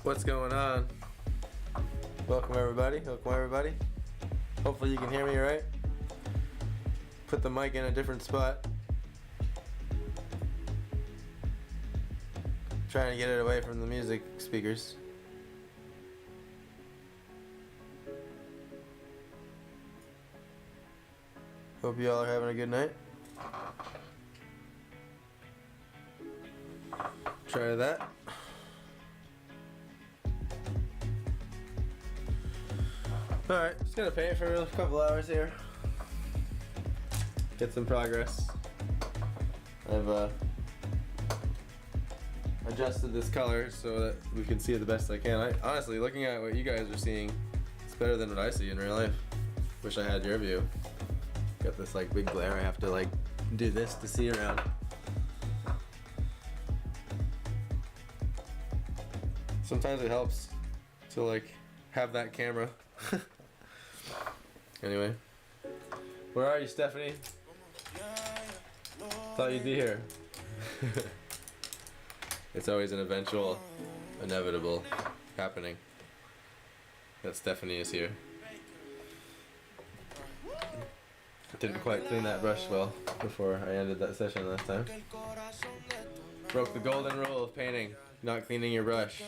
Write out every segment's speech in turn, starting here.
What's going on? Welcome everybody. Hopefully you can hear me right. Put the mic in a different spot. Trying to get it away from the music speakers. Hope you all are having a good night. Try that. Alright, just gonna paint for a couple hours here. Get some progress. I've adjusted this color so that we can see it the best I can. Honestly, looking at what you guys are seeing, it's better than what I see in real life. Wish I had your view. Got this like big glare, I have to like do this to see around. Sometimes it helps to like have that camera. Anyway, where are you, Stephanie? Thought you'd be here. It's always an eventual, inevitable happening that Stephanie is here. Didn't quite clean that brush well before I ended that session last time. Broke the golden rule of painting, not cleaning your brush.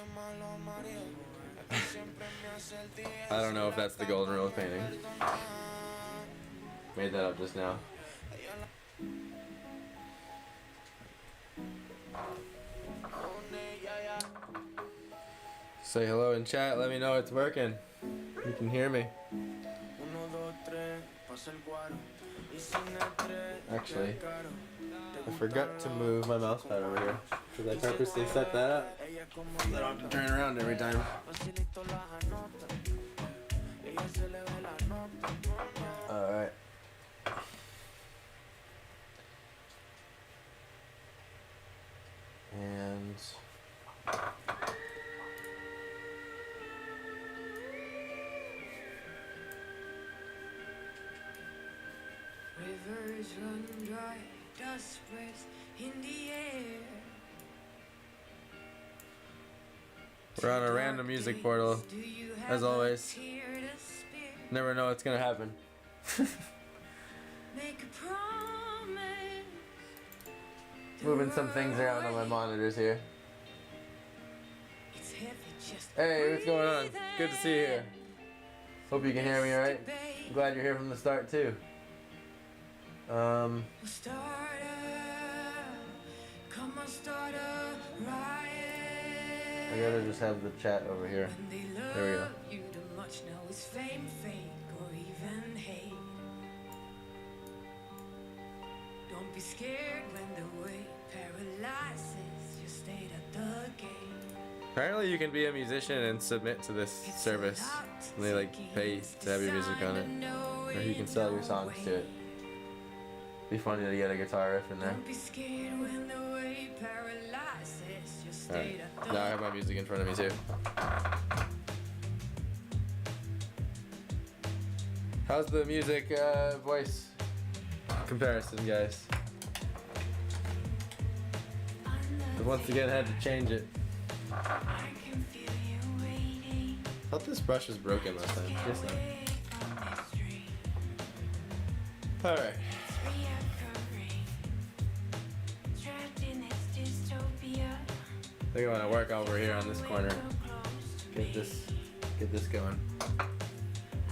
I don't know if that's the golden rule of painting. Made that up just now. Say hello in chat, let me know it's working. You can hear me. Actually, I forgot to move my mouse pad over here because I purposely set that up. I don't have to turn around every time. Alright. And rivers run dry, dust spreads in the air. We're on a random music portal, as always. Never know what's gonna happen. Make a promise. Moving some things around on my monitors here. Hey, what's going on? Good to see you here. Hope you can hear me alright. I'm glad you're here from the start too. I gotta just have the chat over here. There we go. Don't be scared when the weight paralyzes your state at the gate. Apparently you can be a musician and submit to this service. And they like pay to have your music on it. Or you can sell your songs to it. Be funny to get a guitar riff in there. Don't be scared when the weight paralyzes your state at the gate. Now I have my music in front of me too. How's the music voice comparison, guys? I once again had to change it. Thought this brush was broken last time. Guess not. Alright. I think I want to work over here on this corner. Get this going.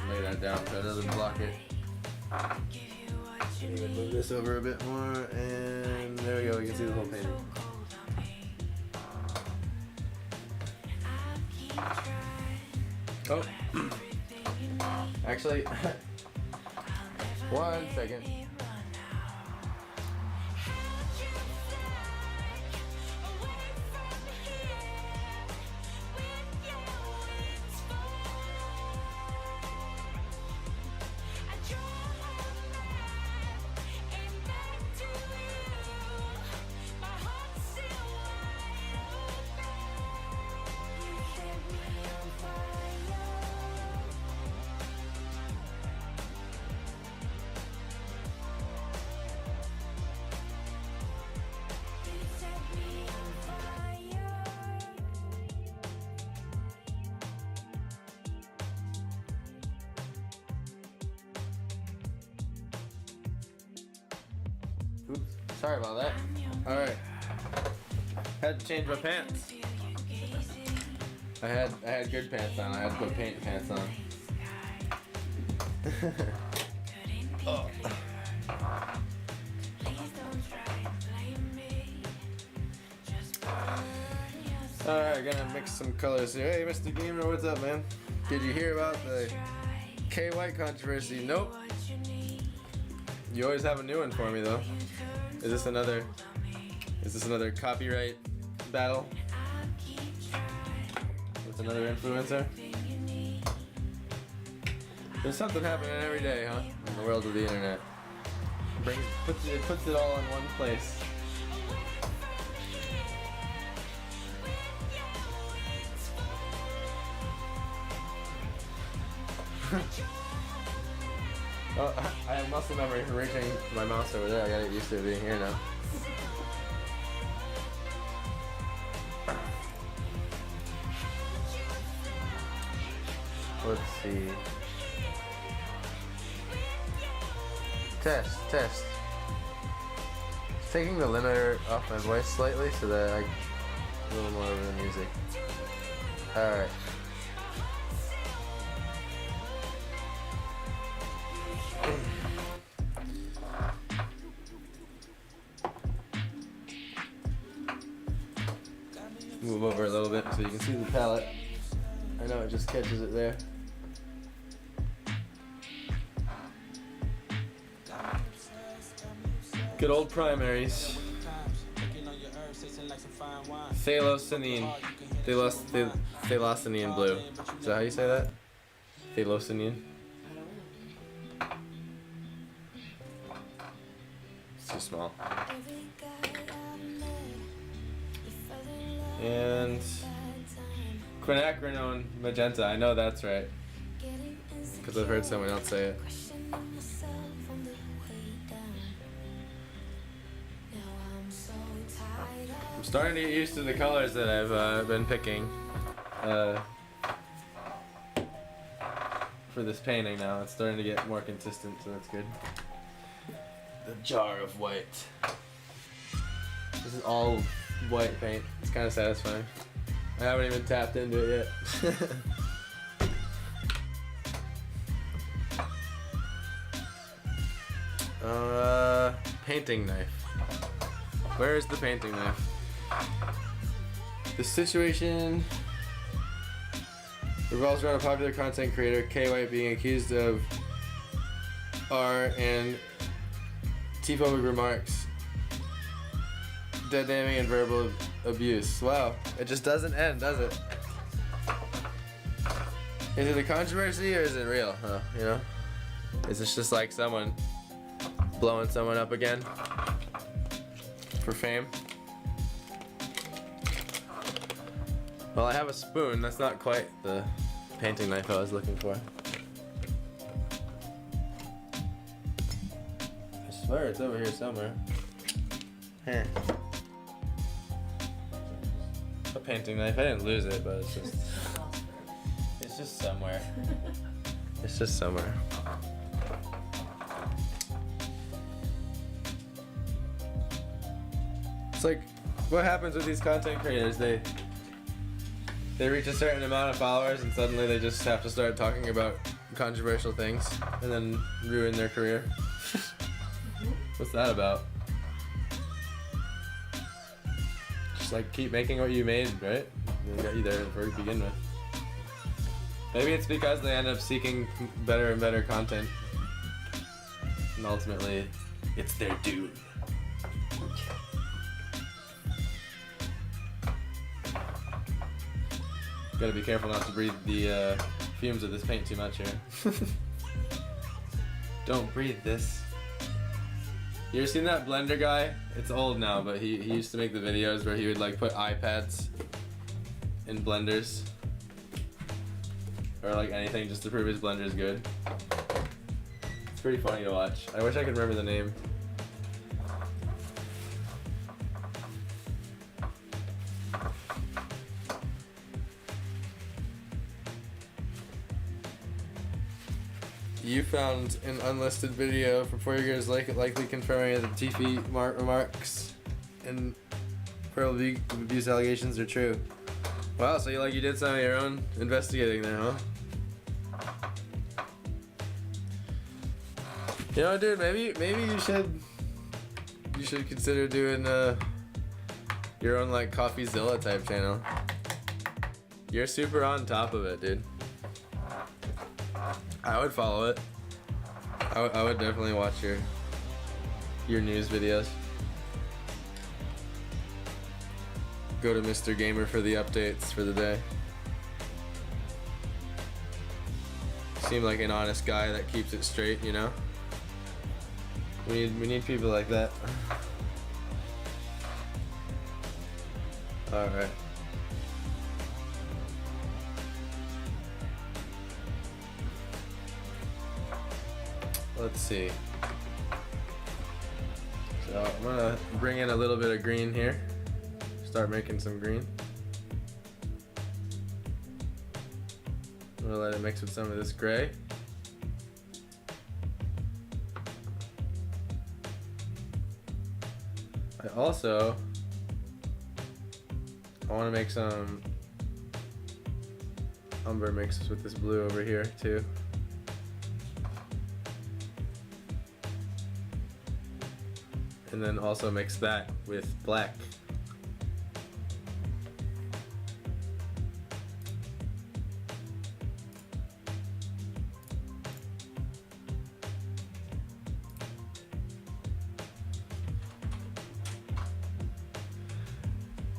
Lay that down so it doesn't block it. Even move this over a bit more, and there we go. We can see the whole painting. Oh, actually, one second. Sorry about that. Alright. Had to change my pants. I had good pants on. I had to put paint pants on. Oh. Alright, gonna mix some colors here. Hey, Mr. Gamer, what's up, man? Did you hear about the K White controversy? Nope. You always have a new one for me, though. Is this another copyright battle with another influencer? There's something happening every day, huh? In the world of the internet. Puts it all in one place. Oh, I have muscle memory from reaching my mouse over there. I gotta get used to it being here now. Let's see. Test. It's taking the limiter off my voice slightly so that I a little more over the music. Alright. Move over a little bit so you can see the palette. I know it just catches it there. Good old primaries. Thalocyanine. Thalocyanine blue. Is that how you say that? Thalocyanine. It's too small. And quinacridone magenta. I know that's right, because I've heard someone else say it. I'm starting to get used to the colors that I've been picking for this painting now. It's starting to get more consistent, so that's good. The jar of white. This is all white paint. It's kind of satisfying. I haven't even tapped into it yet. Painting knife. Where is the painting knife? The situation revolves around a popular content creator, K White, being accused of R and T-phobic remarks, dead naming, and verbal abuse. Wow, it just doesn't end, does it? Is it a controversy or is it real? Huh? You know? Is this just like someone blowing someone up again for fame? Well, I have a spoon. That's not quite the painting knife I was looking for. I swear it's over here somewhere. Here. A painting knife. I didn't lose it, but it's just somewhere. It's just somewhere. It's like, what happens with these content creators? They reach a certain amount of followers and suddenly they just have to start talking about controversial things and then ruin their career. What's that about? Just like keep making what you made, right? They got you there to begin with. Maybe it's because they end up seeking better and better content, and ultimately, it's their doom. Gotta be careful not to breathe the fumes of this paint too much here. Don't breathe this. You ever seen that Blender guy? It's old now, but he used to make the videos where he would like put iPads in blenders. Or like anything just to prove his Blender is good. It's pretty funny to watch. I wish I could remember the name. found an unlisted video from 4 years likely confirming that the Tiffy remarks and Pearl abuse allegations are true. Wow, so you did some of your own investigating there, huh? You know, dude, maybe you should consider doing your own like CoffeeZilla type channel. You're super on top of it, dude. I would follow it. I would definitely watch your news videos. Go to Mr. Gamer for the updates for the day. Seem like an honest guy that keeps it straight, you know? We need people like that. Alright. Let's see. So I'm gonna bring in a little bit of green here. Start making some green. I'm gonna let it mix with some of this gray. I want to make some umber mixes with this blue over here too. And then also mix that with black.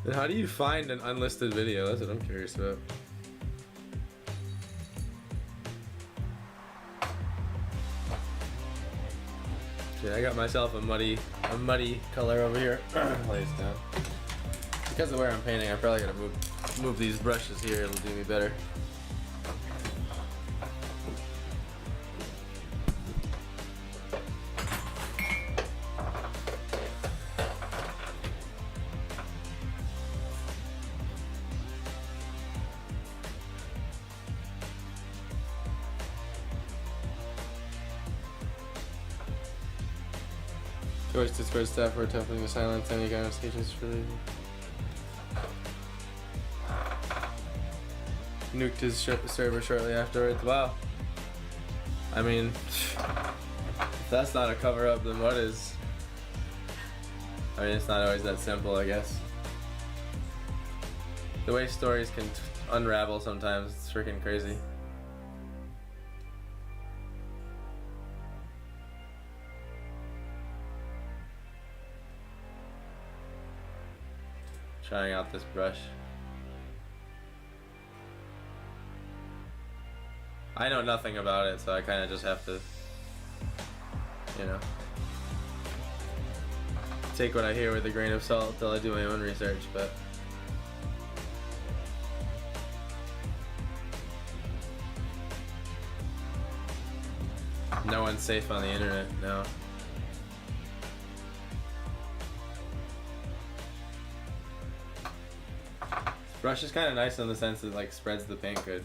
And how do you find an unlisted video? That's what I'm curious about. Okay, I got myself a muddy color over here. Lay this down. Because of where I'm painting, I'm probably gonna move these brushes here. It'll do me better. Choice Discord staff were attempting to silence any conversations for the nuked his server shortly afterwards. Wow. I mean, if that's not a cover up, then what is? I mean, it's not always that simple, I guess. The way stories can unravel sometimes, it's freaking crazy. Trying out this brush. I know nothing about it, so I kind of just have to, you know, take what I hear with a grain of salt until I do my own research, but no one's safe on the internet, no. Brush is kind of nice in the sense that it like spreads the paint good.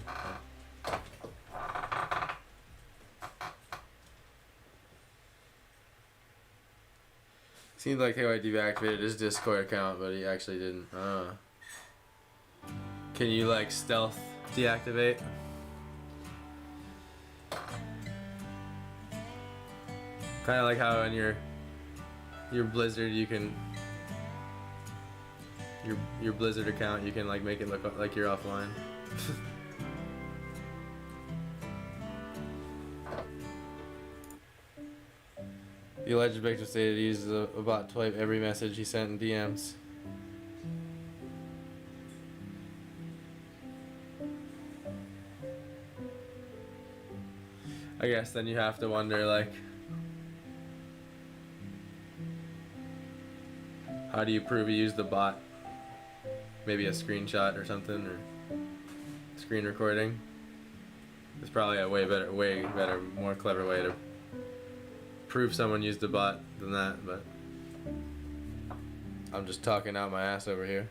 Seems like how I deactivated his Discord account, but he actually didn't. Can you like stealth deactivate? Kind of like how in your Blizzard you can. Your Blizzard account, you can like make it look like you're offline. The alleged victim stated he uses a bot to type every message he sent in DMs. I guess then you have to wonder like, how do you prove you used the bot? Maybe a screenshot or something, or screen recording. It's probably a way better, more clever way to prove someone used a bot than that, but I'm just talking out my ass over here.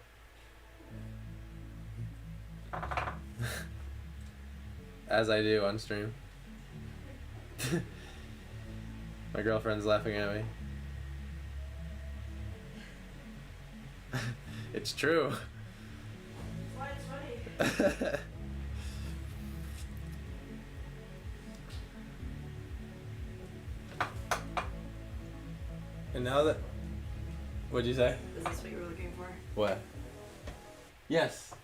As I do on stream. My girlfriend's laughing at me. It's true. Why it's funny? And now that... What'd you say? Is this what you were looking for? What? Yes.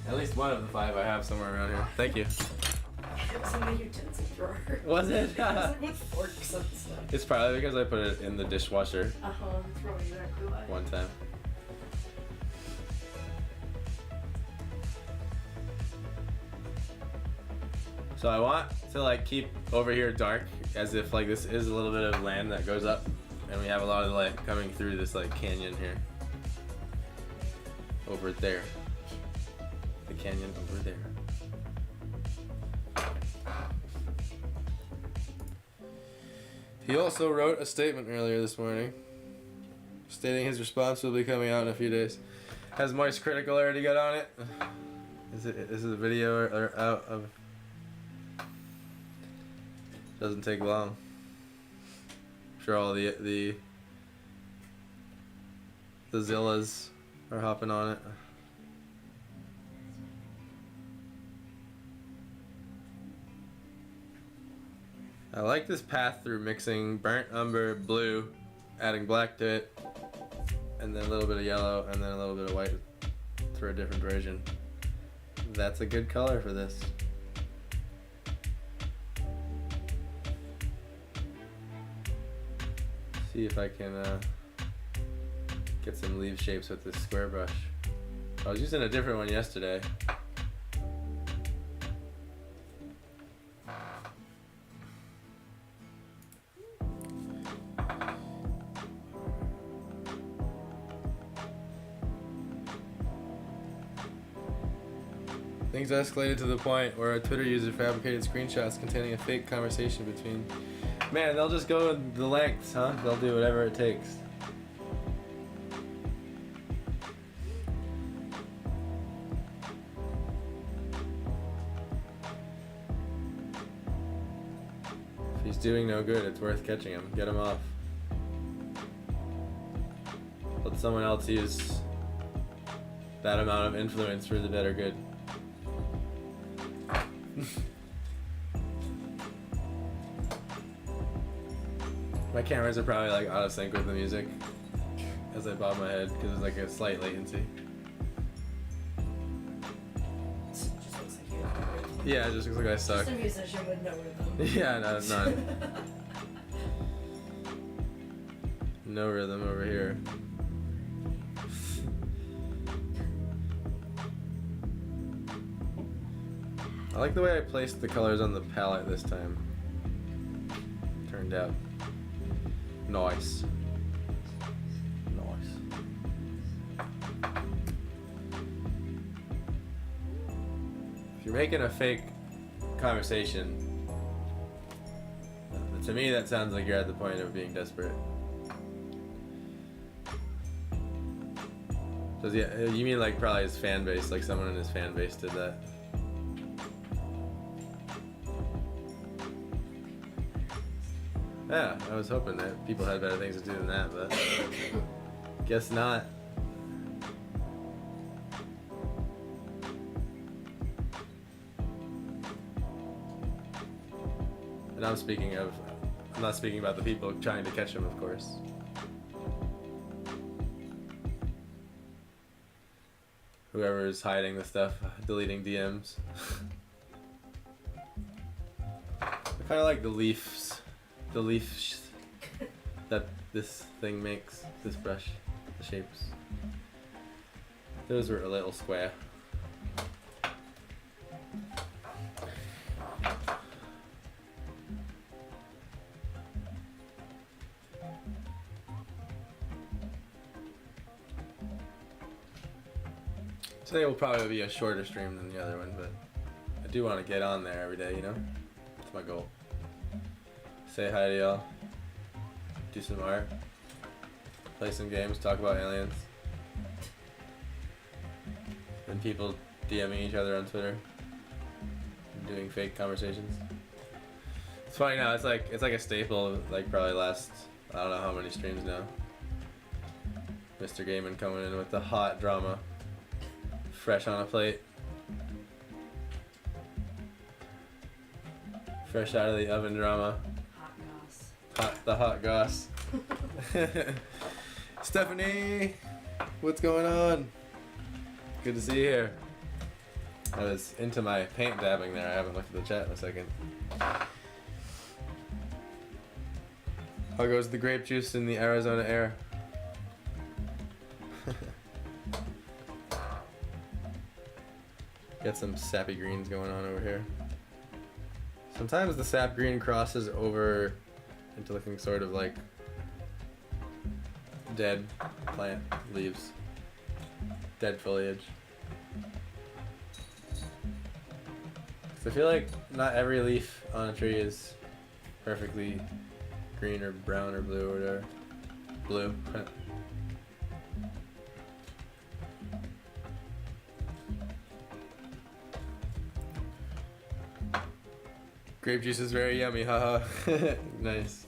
At least one of the 5 I have somewhere around here. Thank you. It was in the utensil drawer. Was it? It was like with forks and stuff. It's probably because I put it in the dishwasher That's probably exactly why. one time. So I want to like keep over here dark, as if like this is a little bit of land that goes up, and we have a lot of light coming through this like canyon here. Over there. The canyon over there. He also wrote a statement earlier this morning, stating his response will be coming out in a few days. Has Moist Critical already got on it? Is it a video or out of? Doesn't take long. I'm sure all the Zillas are hopping on it. I like this path through mixing burnt umber, blue, adding black to it, and then a little bit of yellow, and then a little bit of white for a different version. That's a good color for this. See if I can get some leaf shapes with this square brush. I was using a different one yesterday. Things escalated to the point where a Twitter user fabricated screenshots containing a fake conversation between... Man, they'll just go the lengths, huh? They'll do whatever it takes. If he's doing no good, it's worth catching him. Get him off. Let someone else use that amount of influence for the better good. My cameras are probably like out of sync with the music as I bob my head because there's like a slight latency. It just looks like you have no rhythm. Yeah, it just looks like I suck. Just a musician with no rhythm. Yeah, no, none. No rhythm over here. I like the way I placed the colors on the palette this time. Turned out nice. Nice. If you're making a fake conversation, to me that sounds like you're at the point of being desperate. Does you mean like probably his fan base, like someone in his fan base did that? Yeah, I was hoping that people had better things to do than that, but guess not. And I'm not speaking about the people trying to catch him, of course. Whoever is hiding the stuff, deleting DMs. I kind of like the leaves that this thing makes, this brush, the shapes. Those were a little square. Today will probably be a shorter stream than the other one, but I do want to get on there every day, you know? That's my goal. Say hi to y'all. Do some art. Play some games, talk about aliens. And people DMing each other on Twitter. Doing fake conversations. It's It's funny now. It's like a staple. Like probably last I don't know how many streams now. Mr. Gaiman coming in with the hot drama, fresh on a plate, fresh out of the oven drama. The hot goss. Stephanie, what's going on? Good to see you here. I was into my paint dabbing there. I haven't looked at the chat in a second. How goes the grape juice in the Arizona air? Got some sappy greens going on over here. Sometimes the sap green crosses over into looking sort of like dead plant leaves, dead foliage. So I feel like not every leaf on a tree is perfectly green or brown or blue or whatever. Blue. Grape juice is very yummy, haha. Nice.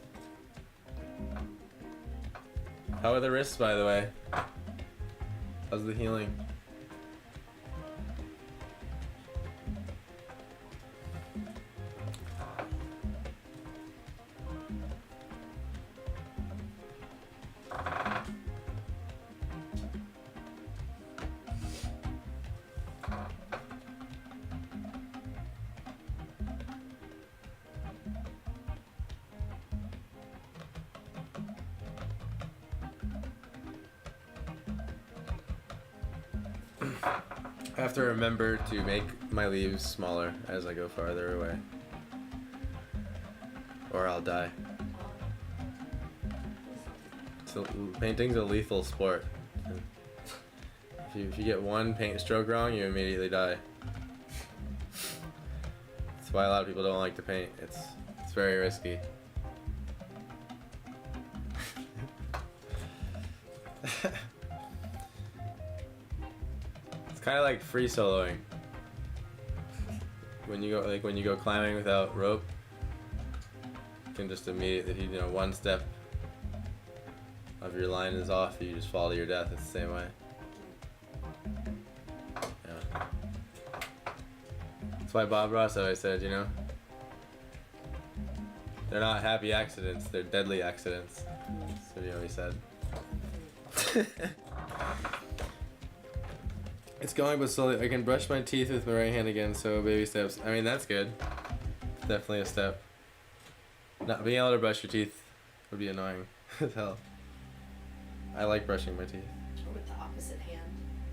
How are the wrists, by the way? How's the healing? I have to remember to make my leaves smaller as I go farther away, or I'll die. So painting's a lethal sport. If you get one paint stroke wrong, you immediately die. That's why a lot of people don't like to paint. It's very risky. It's kind of like free soloing. When you go climbing without rope, you can just immediately, one step of your line is off, you just fall to your death. It's the same way. Yeah. That's why Bob Ross always said, they're not happy accidents, they're deadly accidents. That's what he said. It's going but slowly. I can brush my teeth with my right hand again, so baby steps. I mean, that's good. It's definitely a step. Not being able to brush your teeth would be annoying as hell. I like brushing my teeth. Or with the opposite hand.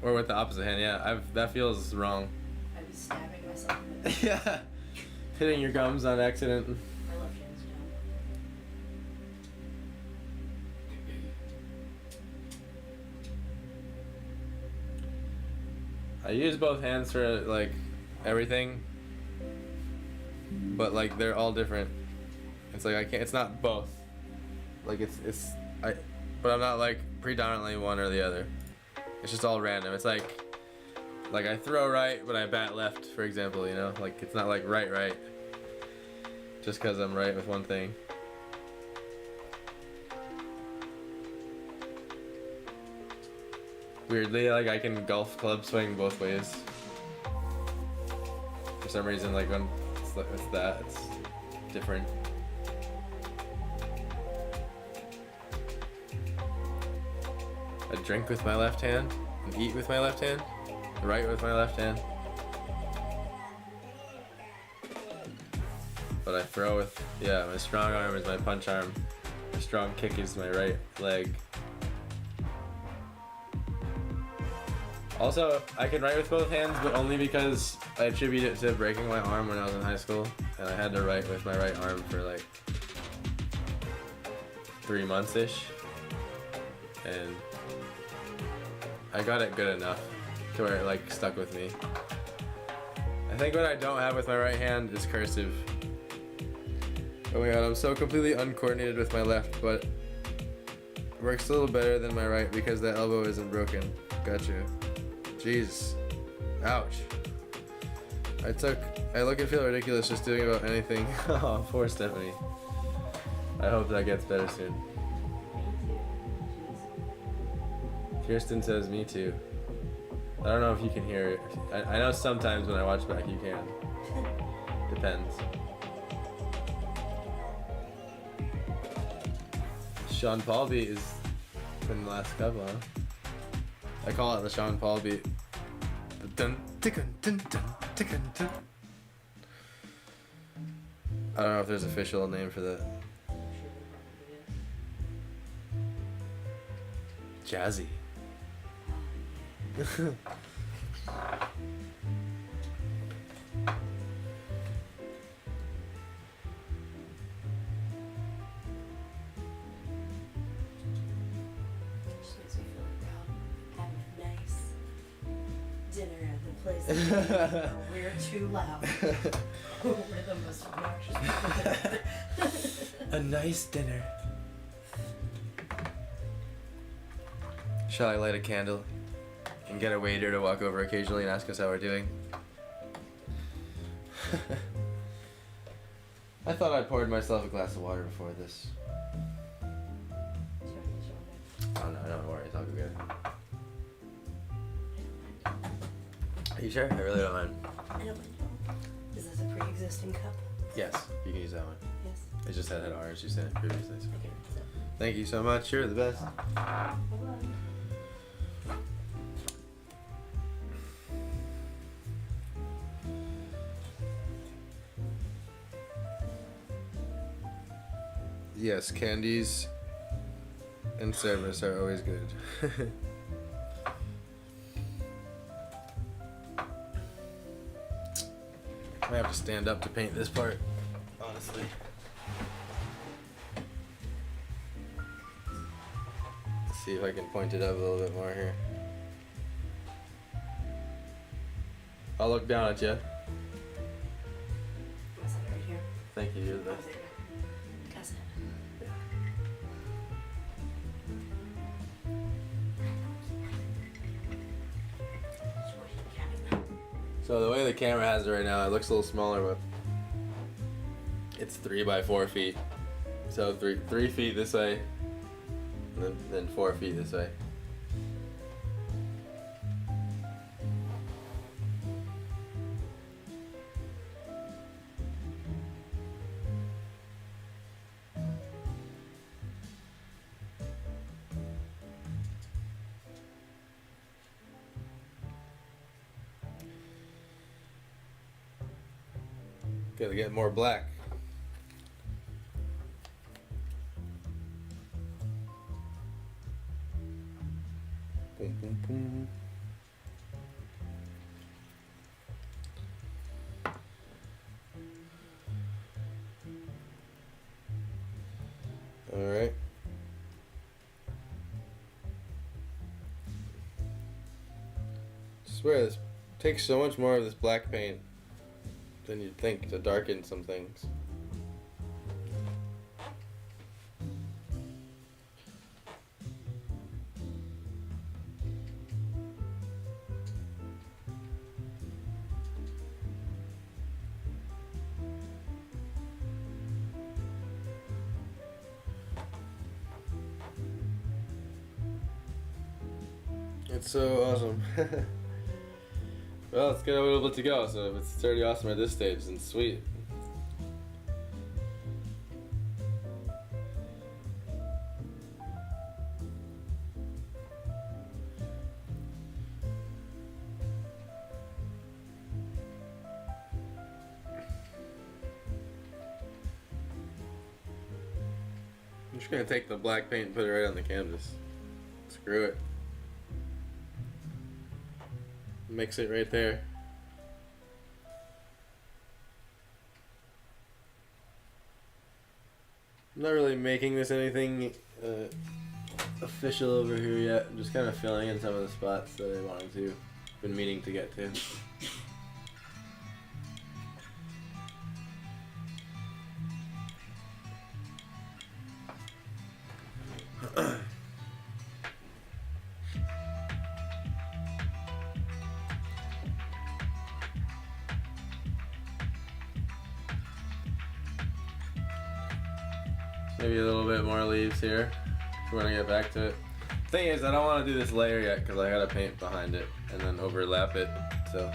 Or with the opposite hand, yeah. That feels wrong. I'd be stabbing myself in the Yeah. Hitting your gums on accident. My left hand's down. I use both hands for like everything, but like they're all different. It's like I can't. It's not both. Like but I'm not like predominantly one or the other. It's just all random. It's like I throw right, but I bat left, for example. Like it's not like right. Just because I'm right with one thing. Weirdly, like I can golf club swing both ways. For some reason, like when it's different. I drink with my left hand and eat with my left hand, write with my left hand. But I throw with, my strong arm is my punch arm. My strong kick is my right leg. Also, I can write with both hands, but only because I attribute it to breaking my arm when I was in high school, and I had to write with my right arm for like 3 months-ish, and I got it good enough to where it like stuck with me. I think what I don't have with my right hand is cursive. Oh my god, I'm so completely uncoordinated with my left, but it works a little better than my right because that elbow isn't broken. Gotcha. Jeez. Ouch. I look and feel ridiculous just doing about anything. Oh, poor Stephanie. I hope that gets better soon. Me too. Jeez. Kirsten says me too. I don't know if you can hear it. I know sometimes when I watch back you can. Depends. Sean Paul beat is in the last couple, huh? I call it the Sean Paul beat. The dun, tickun, dun, dun, tickun, dun. I don't know if there's an official name for that. I'm sure there Jazzy. Just makes me feel like we're out having a nice dinner at the place. Where we're too loud. We're the most obnoxious people. A nice dinner. Shall I light a candle and get a waiter to walk over occasionally and ask us how we're doing? I thought I poured myself a glass of water before this. Oh no, don't worry, it's all good. Are you sure? I really don't mind. I don't mind. Is this a pre-existing cup? Yes, you can use that one. Yes. It just had ours. You said it previously. So. Okay. So, Thank you so much. You're the best. hold on. Yes, candies and service are always good. I have to stand up to paint this part, honestly. Let's see if I can point it up a little bit more here. I'll look down at you. I'm gonna set it right here. Thank you, you're the Oh, best. there you go. Got it. So the way the camera has it right now, it looks a little smaller, but it's 3 by 4 feet. So 3 feet this way, and then 4 feet this way. Gotta get more black. Boom, boom, boom. All right. I swear this takes so much more of this black paint than you'd think to darken some things. It's so awesome. Well, it's got a little bit to go, so if it's already awesome at this stage, then sweet. I'm just gonna take the black paint and put it right on the canvas. Screw it. Mix it right there. I'm not really making this anything official over here yet. I'm just kind of filling in some of the spots that I wanted to. Been meaning to get to. Maybe a little bit more leaves here if we want to get back to it. Thing is, I don't want to do this layer yet because I gotta paint behind it and then overlap it. So.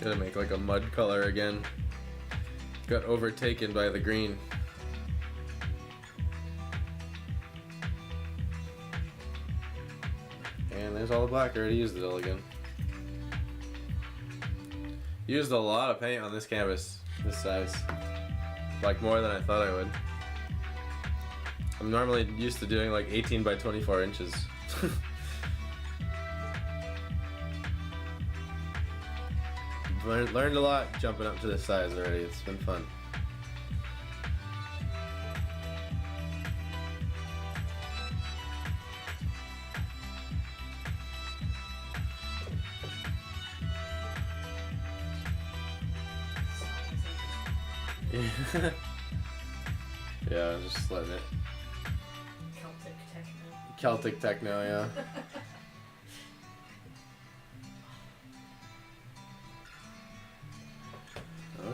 Gotta make like a mud color again. Got overtaken by the green. And there's all the black. I already used it all again. Used a lot of paint on this canvas, this size. Like more than I thought I would. I'm normally used to doing like 18 by 24 inches. Learned a lot jumping up to this size already. It's been fun. Yeah, just letting it. Celtic techno, yeah.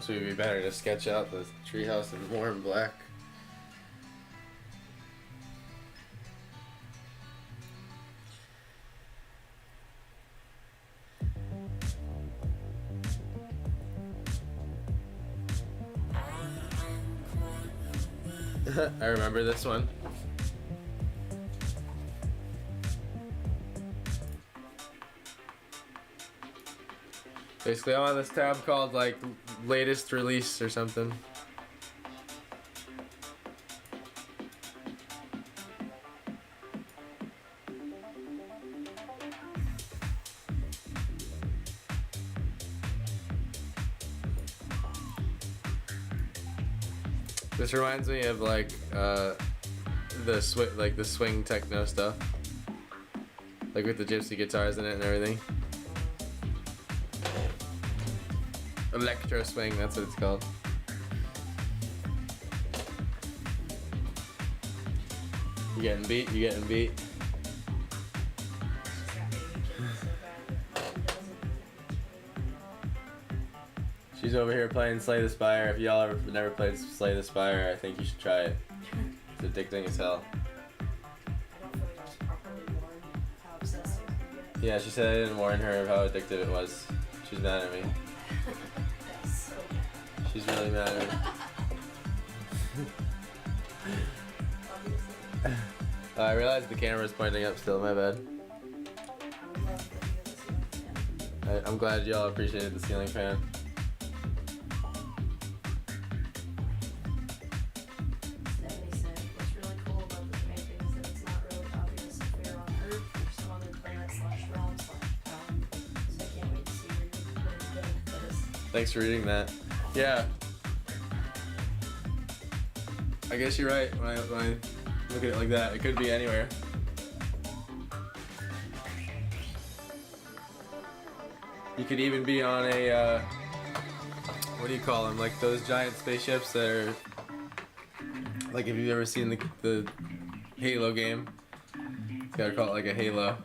So it'd be better to sketch out the treehouse in warm black. I remember this one. Basically, I'm on this tab called like latest release or something. This reminds me of like the swing techno stuff, like with the gypsy guitars in it and everything. Electro swing, that's what it's called. You getting beat? You getting beat? She's over here playing Slay the Spire. If y'all ever never played Slay the Spire, I think you should try it. It's addicting as hell. Yeah, she said I didn't warn her of how addictive it was. She's mad at me. She's really mad at me. I realized the camera's pointing up still, my bad. I'm glad y'all appreciated the ceiling fan. Stephanie said, what's really cool about this painting is that it's not really obvious if we're on Earth or some other planet/realm/town. So I can't wait to see where you put it with this. Thanks for reading that. Yeah. I guess you're right when I look at it like that. It could be anywhere. You could even be on a, what do you call them? Like those giant spaceships that are, like if you've ever seen the Halo game. You gotta call it like a Halo.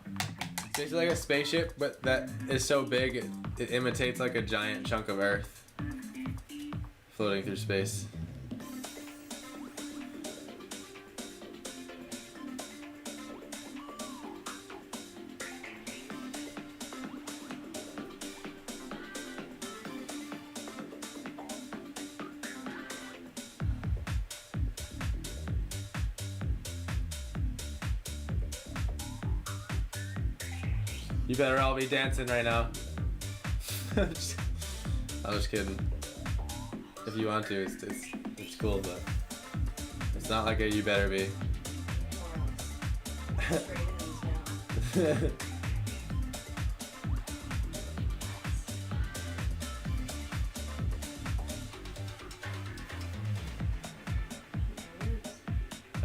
It's basically like a spaceship, but that is so big it imitates like a giant chunk of Earth floating through space. You better all be dancing right now. I'm just kidding. If you want to, it's cool, but it's not like a you better be.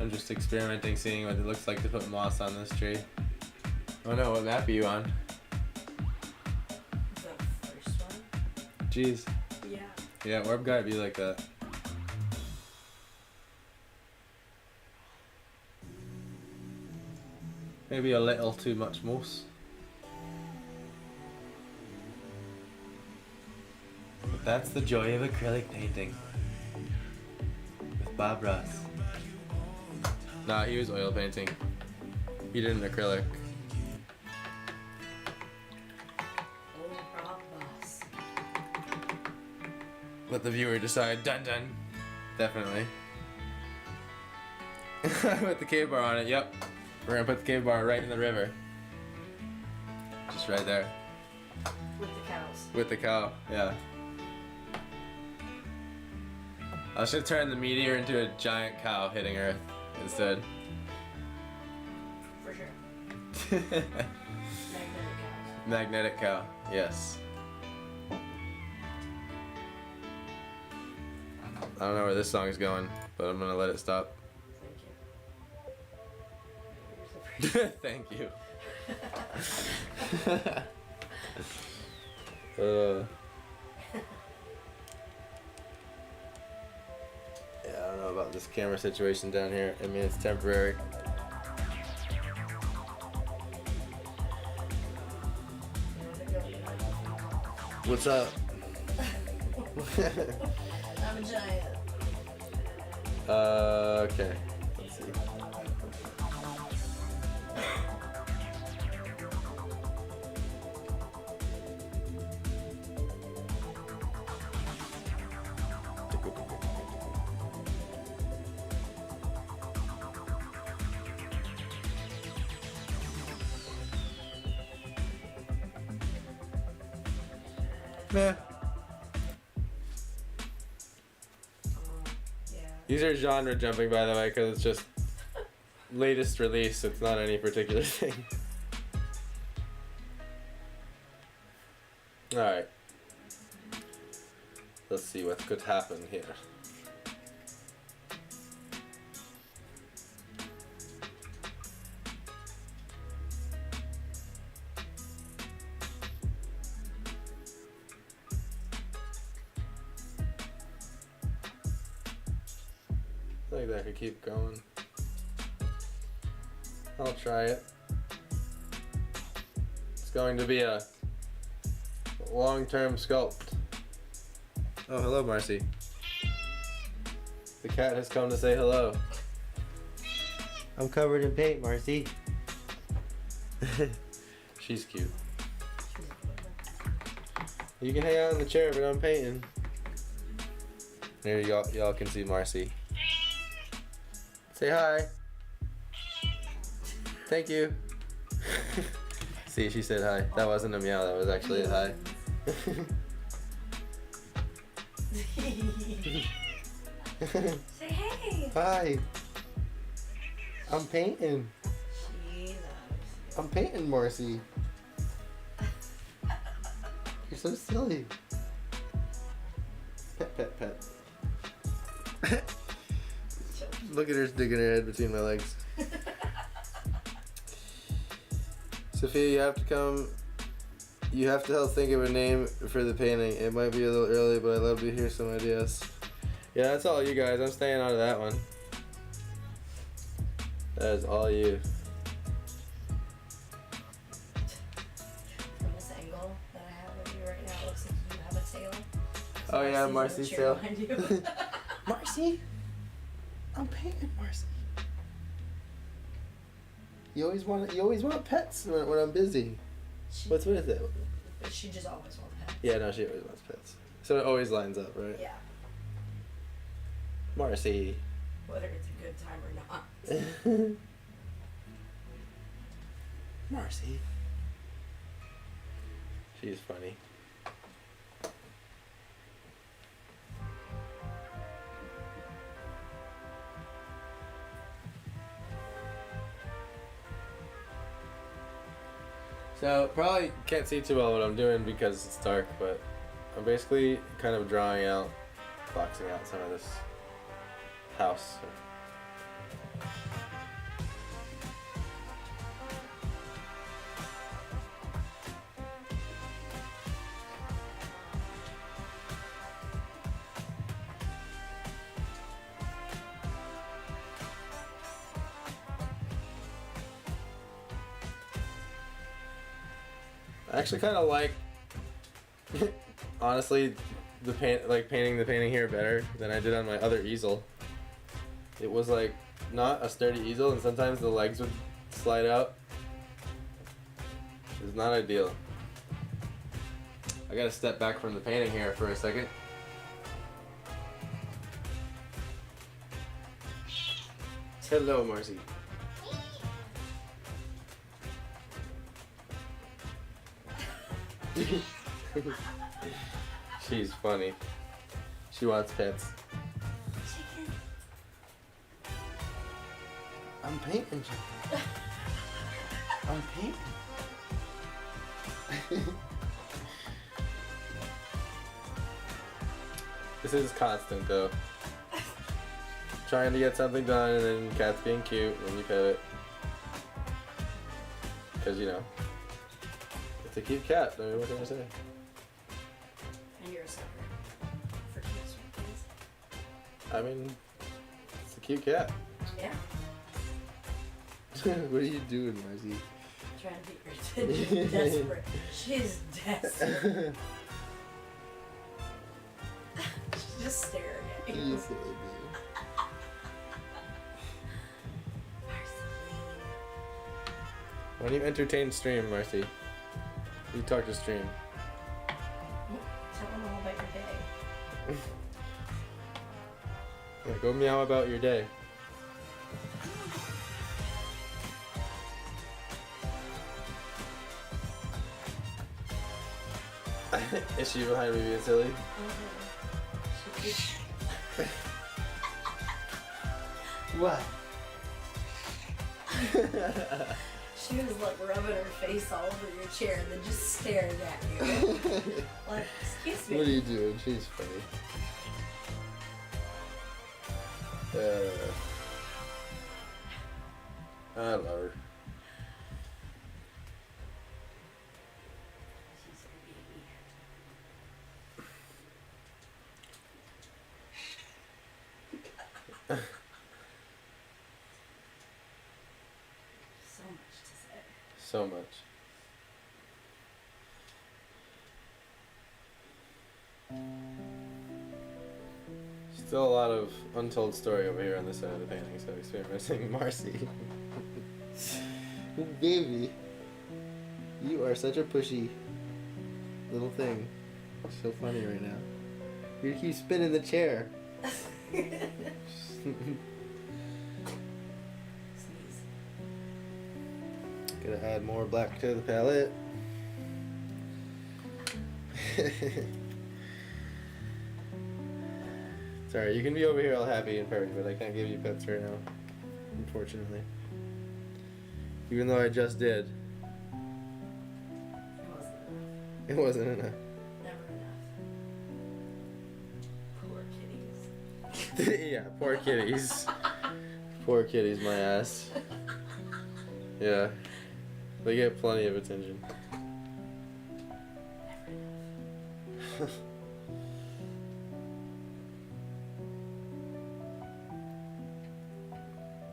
I'm just experimenting, seeing what it looks like to put moss on this tree. Oh no, what map are you on? The first one? Jeez. Yeah. Yeah, orb gotta be like that. Maybe a little too much moss. But that's the joy of acrylic painting. With Bob Ross. Nah, he was oil painting. He did an acrylic. Old Rob Boss. Let the viewer decide. Dun dun. Definitely. Put the cave bar on it, yep. We're gonna put the cave bar right in the river. Just right there. With the cows. With the cow, yeah. I should turn the meteor into a giant cow hitting Earth instead. For sure. Magnetic cows. Magnetic cow, yes. I don't know where this song is going, but I'm gonna let it stop. Thank you. Thank you. Yeah, I don't know about this camera situation down here. I mean, it's temporary. What's up? I'm a giant. Okay. Let's see. Meh. Yeah. These are genre jumping, by the way, because it's just latest release. It's not any particular thing. Alright. Let's see what could happen here. I think that could keep going. I'll try it. It's going to be a long-term sculpt. Oh, hello, Marcy. The cat has come to say hello. I'm covered in paint, Marcy. She's cute. You can hang out in the chair, but I'm painting. There y'all can see Marcy. Say hi. Thank you. See, she said hi. That wasn't a meow, that was actually a hi. Say hey. Hi. I'm painting. She loves. I'm painting, Marcy. You're so silly. Pet, pet, pet. Look at her sticking her head between my legs. Sophia, you have to come. You have to help think of a name for the painting. It might be a little early, but I'd love to hear some ideas. Yeah, that's all you guys. I'm staying out of that one. That is all you. From this angle that I have of you right now, it looks like you have a tail. Oh yeah, Marcy's in Marcy's the chair tail. behind you. Marcy? I'm painting Marcy. You always want pets when I'm busy. What is it? She just always wants pets. Yeah, no, she always wants pets. So it always lines up, right? Yeah. Marcy. Whether it's a good time or not. Marcy. She's funny. So, probably can't see too well what I'm doing because it's dark, but I'm basically kind of drawing out, boxing out some of this house. I actually kind of like, honestly, painting the painting here better than I did on my other easel. It was like not a sturdy easel, and sometimes the legs would slide out. It's not ideal. I gotta step back from the painting here for a second. Hello, Marcy. She's funny. She wants pets. Chicken. I'm painting. I'm painting. This is constant though. Trying to get something done and then cat's being cute when you pet it. Because you know, it's a cute cat. I mean, what can I say? And you're a sucker for cute sweet things. I mean, it's a cute cat. Yeah. What are you doing, Marcy? Trying to get your attention. Desperate. She's desperate. She's just staring at you. You silly baby. Why don't you entertain stream, Marcy? You talk to stream. Tell them all about your day. Yeah, go meow about your day. Is she behind me being silly? What? She was like rubbing her face all over your chair and then just staring at you. Like, excuse me. What are you doing? She's funny. I love her. She's a baby. So much to say. So much. Still a lot of untold story over here on this side of the painting, so experiencing Marcy. Baby, you are such a pushy little thing. So funny right now. You keep spinning the chair. Sneeze. Gotta add more black to the palette. Sorry, you can be over here all happy and purry, but I can't give you pets right now, unfortunately. Even though I just did. It wasn't enough. It wasn't enough. Never enough. Poor kitties. Yeah, poor kitties. Poor kitties, my ass. Yeah. They get plenty of attention.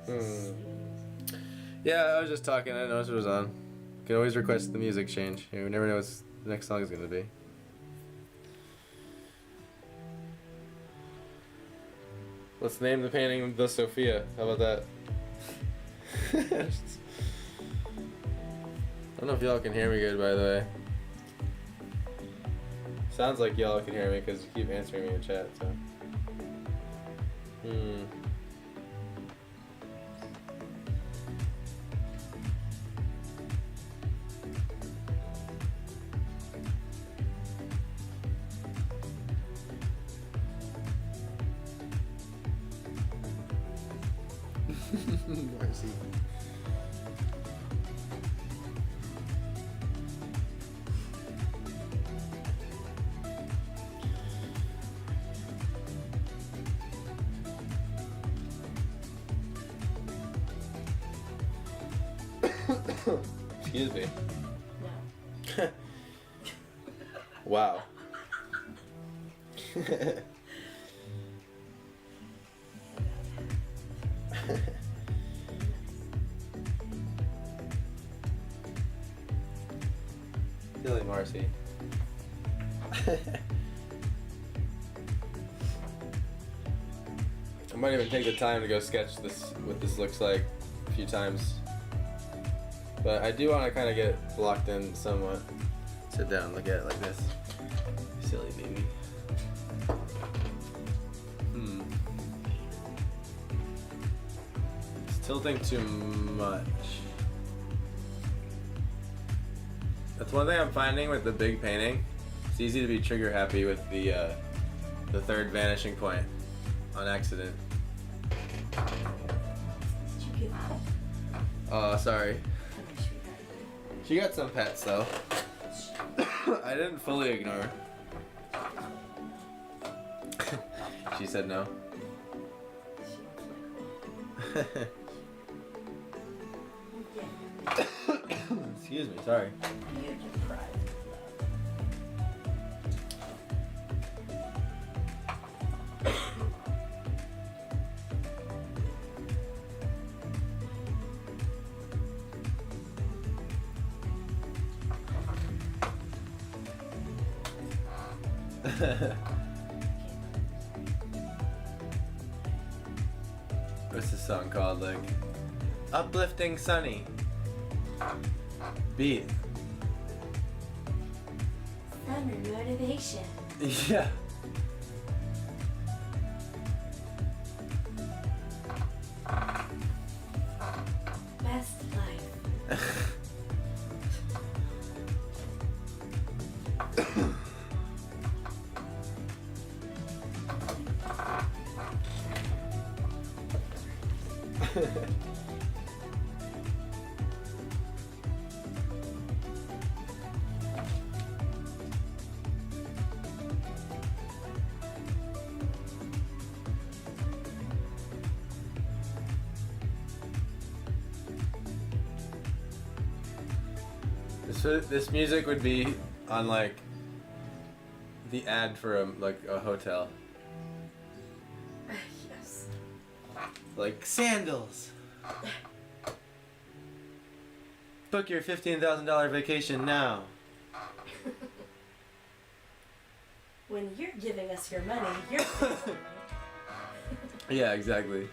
Never enough. Yeah, I was just talking. I didn't notice it was on. You can always request the music change. You never know what the next song is going to be. Let's name the painting the Sophia. How about that? I don't know if y'all can hear me good, by the way. Sounds like y'all can hear me because you keep answering me in chat, so. Marcy. Excuse me. No. Wow. Silly Marcy. I might even take the time to go sketch this, what this looks like, a few times. But I do want to kind of get locked in somewhat. Sit down, look at it like this. Silly baby. It's tilting too much. That's one thing I'm finding with the big painting. It's easy to be trigger happy with the third vanishing point on accident. Did you get that? Oh, sorry. Okay, sweetheart. She got some pets though. I didn't fully ignore. She said no. Excuse me, sorry. You're deprived of What's the song called? Like Uplifting Sunny. Beat. Summer motivation. Yeah. Best life. This music would be on like the ad for a hotel. Yes. Like sandals. Book your $15,000 vacation now. When you're giving us your money, you're paying for me. Yeah, exactly.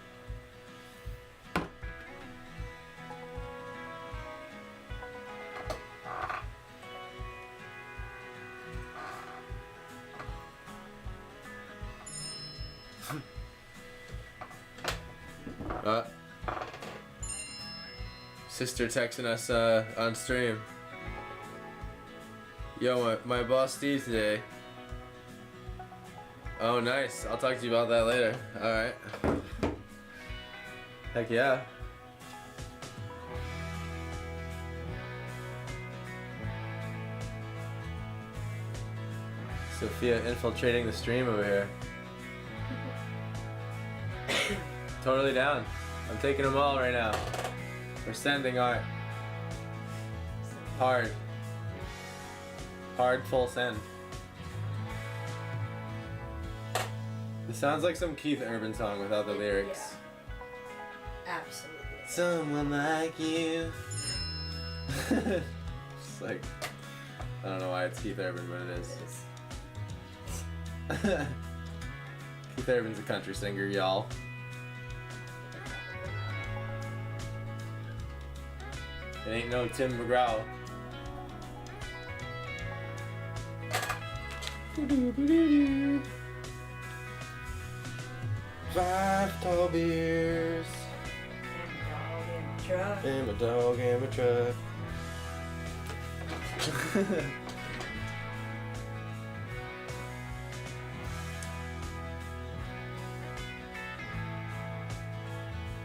Sister texting us on stream. Yo, my boss Steve today. Oh, nice. I'll talk to you about that later. Alright. Heck yeah. Sophia infiltrating the stream over here. Totally down. I'm taking them all right now. We're sending art. Hard. Hard full send. This sounds like some Keith Urban song without the lyrics. Yeah. Absolutely. Someone like you. It's like, I don't know why it's Keith Urban, but it is. Keith Urban's a country singer, y'all. It ain't no Tim McGraw. Five tall beers. And a dog and a truck.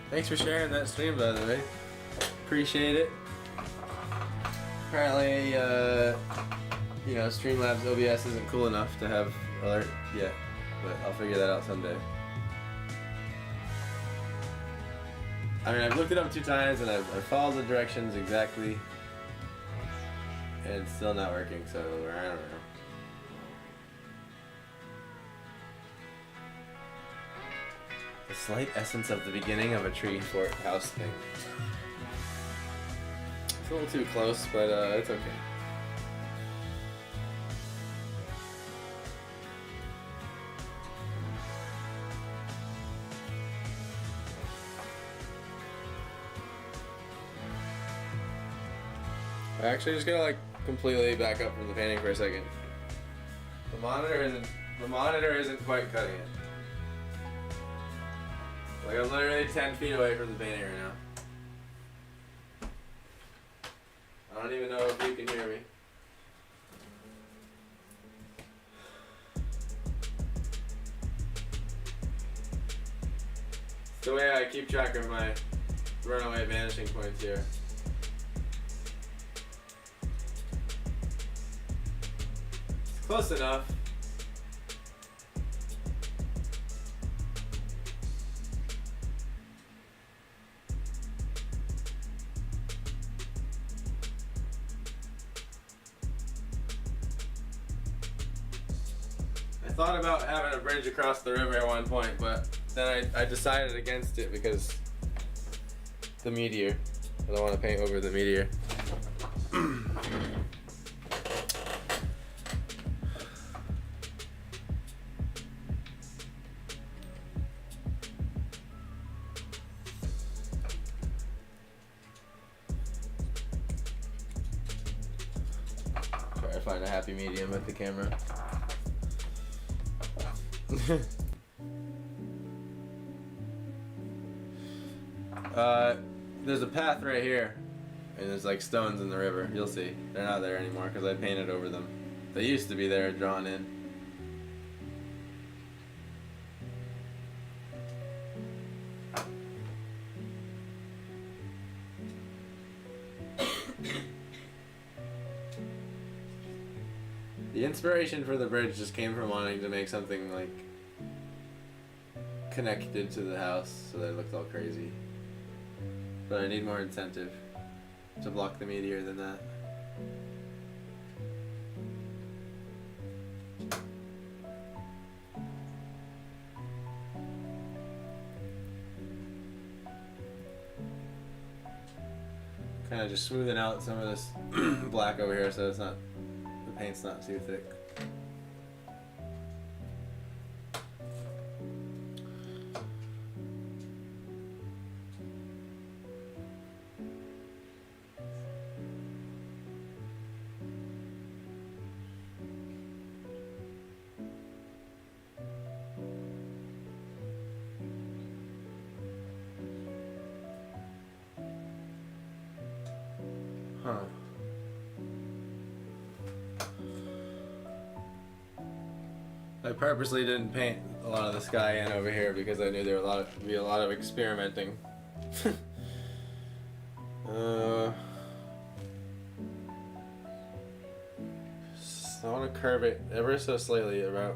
Thanks for sharing that stream, by the way. Appreciate it. Apparently, Streamlabs OBS isn't cool enough to have alert yet, but I'll figure that out someday. I mean, I've looked it up 2 times and I've followed the directions exactly, and it's still not working, so I don't know. The slight essence of the beginning of a tree fort house thing. It's a little too close, but it's okay. I actually just gotta like completely back up from the painting for a second. The monitor isn't quite cutting it. Like I'm literally 10 feet away from the painting right now. I don't even know if you can hear me. It's the way I keep track of my runaway vanishing points here. It's close enough. I thought about having a bridge across the river at one point, but then I decided against it because the meteor. I don't want to paint over the meteor. Try to find a happy medium with the camera. There's a path right here, and there's like stones in the river. You'll see. They're not there anymore because I painted over them. They used to be there, drawn in. The inspiration for the bridge just came from wanting to make something like connected to the house so that it looked all crazy. But I need more incentive to block the meteor than that. Kind of just smoothing out some of this black over here so it's not, the paint's not too thick. Huh. I purposely didn't paint a lot of the sky in over here because I knew there would be a lot of experimenting. I want to curve it ever so slightly about.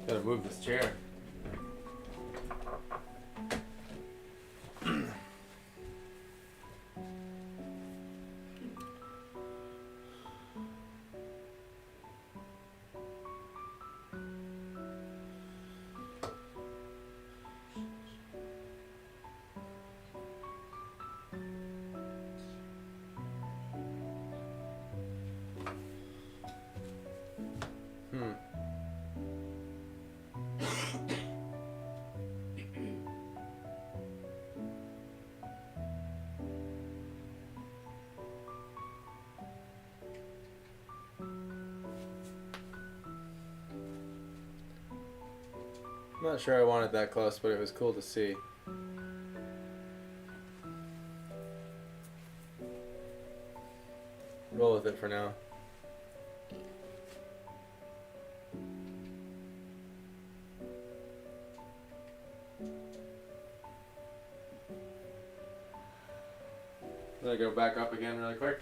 Gotta move this chair. I'm not sure I want it that close, but it was cool to see. Roll with it for now. Let it go back up again really quick.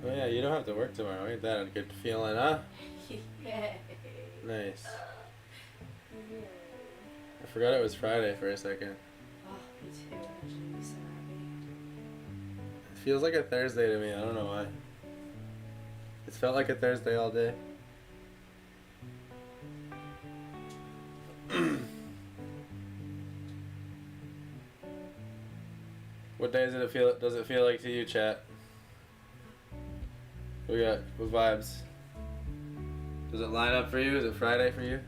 Oh yeah, you don't have to work tomorrow. Ain't that a good feeling, huh? Yay. Nice. I forgot it was Friday for a second. Oh, me too. I should be so happy. It feels like a Thursday to me. I don't know why. It's felt like a Thursday all day. What day does it feel like to you, chat? We got what vibes? Does it line up for you? Is it Friday for you?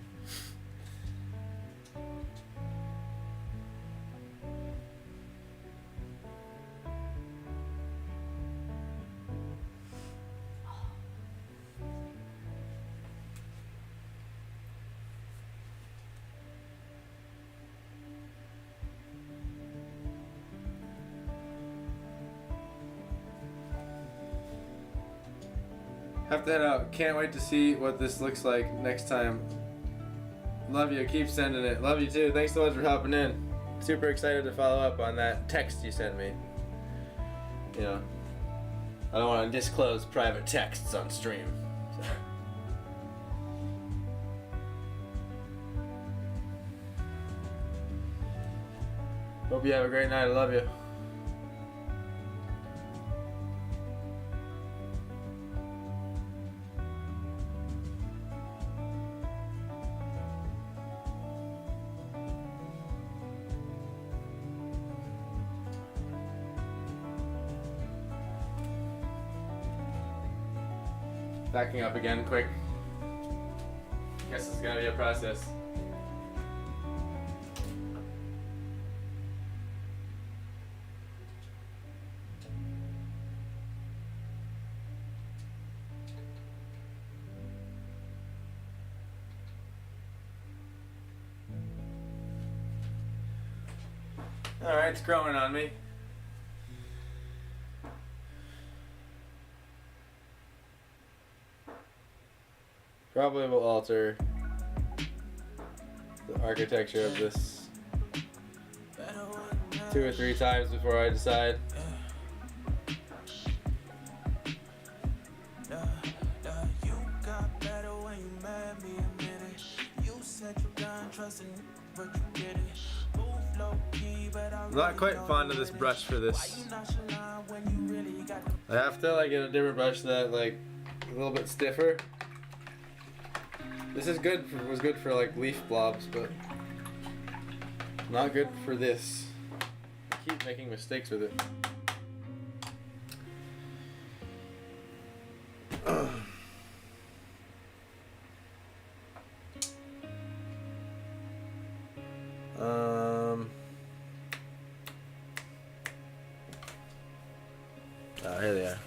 Have to head out. Can't wait to see what this looks like next time. Love you. Keep sending it. Love you too. Thanks so much for hopping in. Super excited to follow up on that text you sent me. You know, I don't want to disclose private texts on stream. So. Hope you have a great night. I love you. Backing up again, quick. Guess it's gonna be a process. Alright, it's growing on me. Probably will alter the architecture of this 2 or 3 times before I decide. I'm not quite fond of this brush for this. I have to like get a different brush that like a little bit stiffer. This is good. Was good for like leaf blobs, but not good for this. I keep making mistakes with it. Here they are.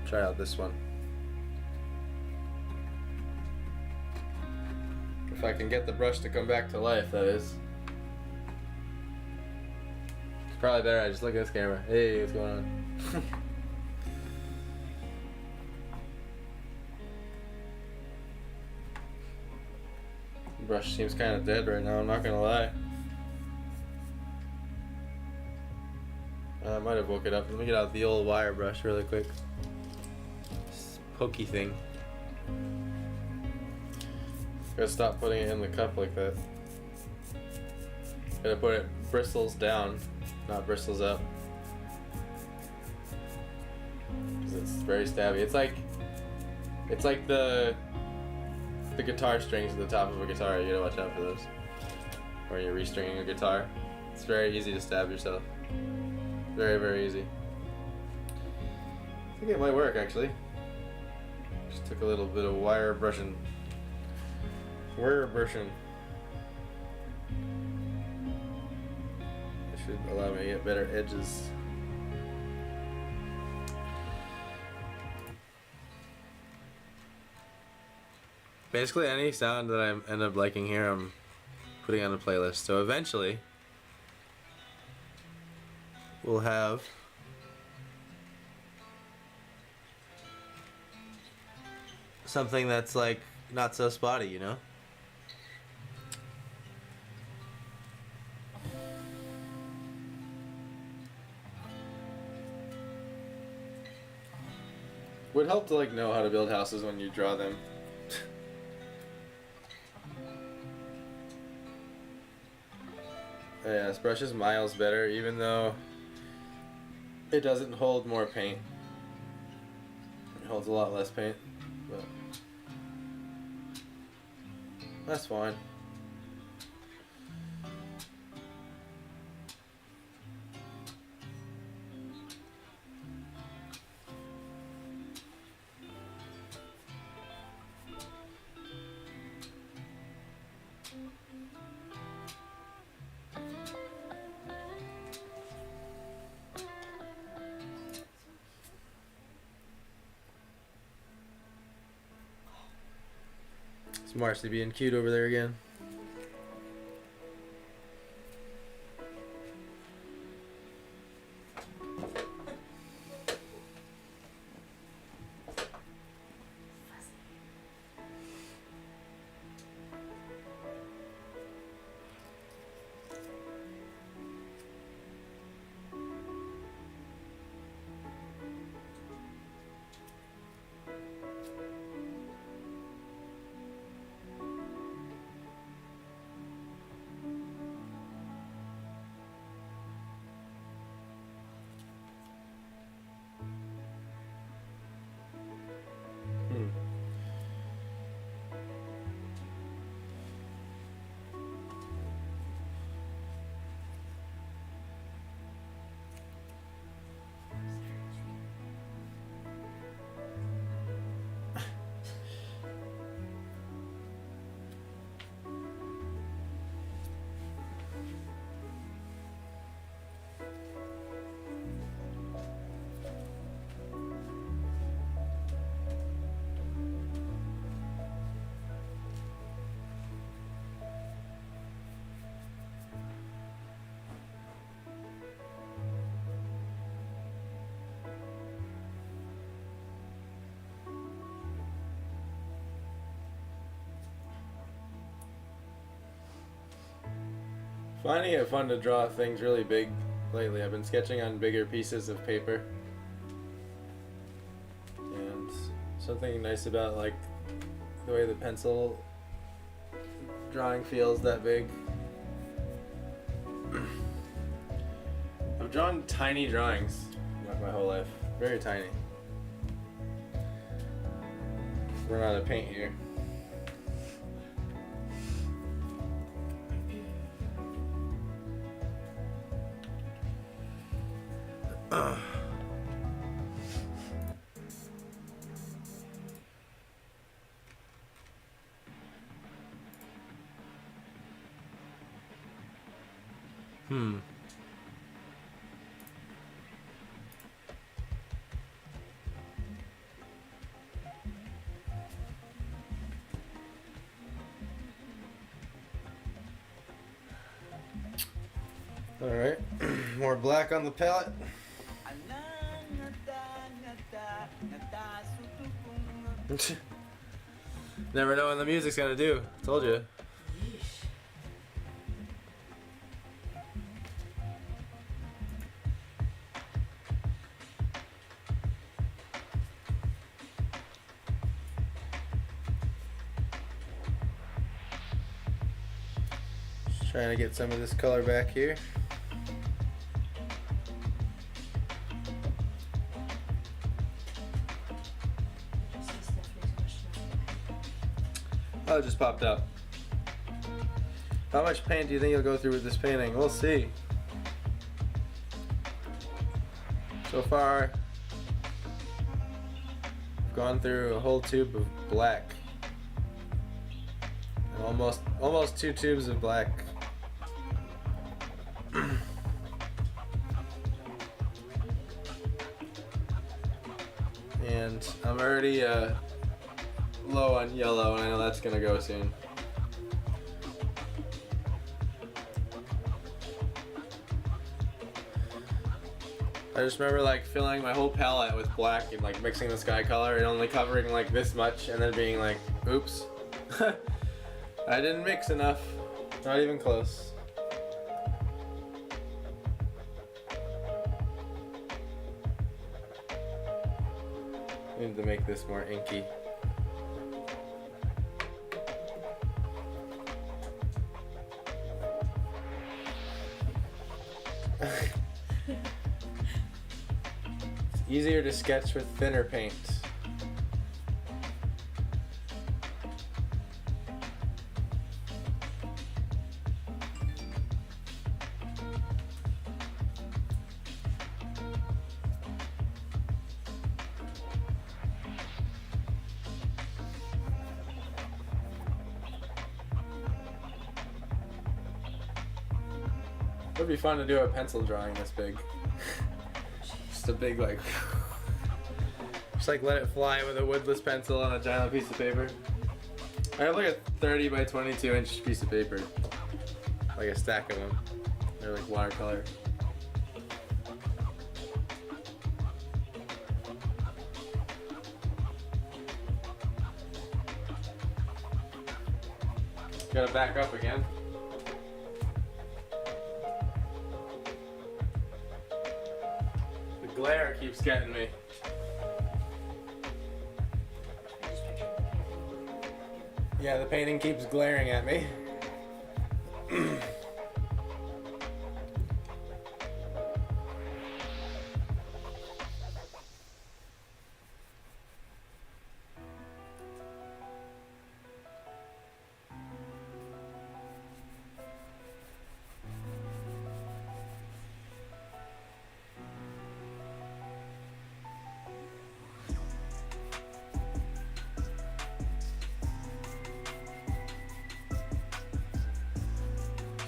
Try out this one. If I can get the brush to come back to life, that is. It's probably better I just look at this camera. Hey, what's going on? The brush seems kind of dead right now, I'm not gonna lie. I might have woke it up. Let me get out the old wire brush really quick. This pokey thing. Gotta stop putting it in the cup like that. Gotta put it bristles down, not bristles up. Cause it's very stabby. It's like the guitar strings at the top of a guitar. You gotta watch out for those. When you're restringing a guitar, it's very easy to stab yourself. Very, very easy. I think it might work actually. Just took a little bit of wire brushing. Wire brushing. It should allow me to get better edges. Basically any sound that I end up liking here, I'm putting on a playlist. So eventually, we'll have something that's like not so spotty, you know? Would help to like know how to build houses when you draw them. Yeah, this brush is miles better, even though it doesn't hold more paint. It holds a lot less paint, but that's fine. It's Marcy being cute over there again. Finding it fun to draw things really big lately. I've been sketching on bigger pieces of paper. And something nice about like the way the pencil drawing feels that big. I've drawn tiny drawings my whole life. Very tiny. Run out of paint here. Alright, more black on the palette. Never know what the music's gonna do. Told you. Just trying to get some of this color back here. Oh, it just popped up. How much paint do you think you'll go through with this painting? We'll see. So far, I've gone through a whole tube of black. And almost 2 tubes of black. And I'm already low on yellow, and I know that's gonna go soon. I just remember like filling my whole palette with black and like mixing the sky color and only covering like this much and then being like, oops. I didn't mix enough. Not even close. Need to make this more inky. Easier to sketch with thinner paint. It would be fun to do a pencil drawing this big. Just a big like, just like let it fly with a woodless pencil on a giant piece of paper. I have like a 30 by 22 inch piece of paper, like a stack of them. They're like watercolor. Gotta back up again. The glare keeps getting me. Yeah, the painting keeps glaring at me.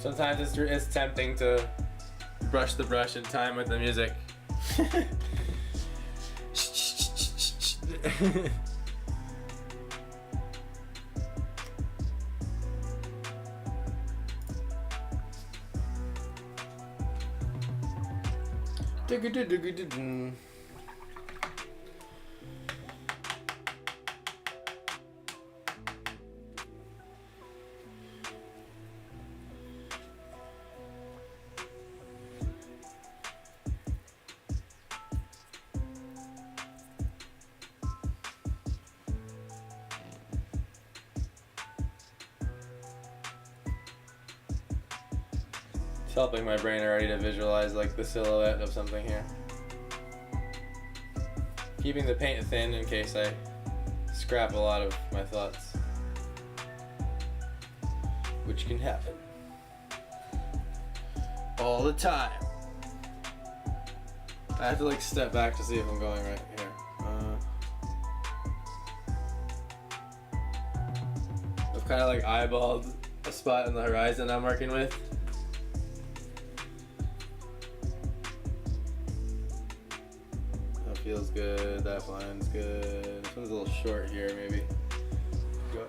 Sometimes it's tempting to brush the brush in time with the music. It's helping my brain already to visualize like the silhouette of something here. Keeping the paint thin in case I scrap a lot of my thoughts, which can happen all the time. I have to like step back to see if I'm going right here. I've kind of like eyeballed a spot in the horizon I'm working with. That feels good, that line's good. This one's a little short here, maybe. Go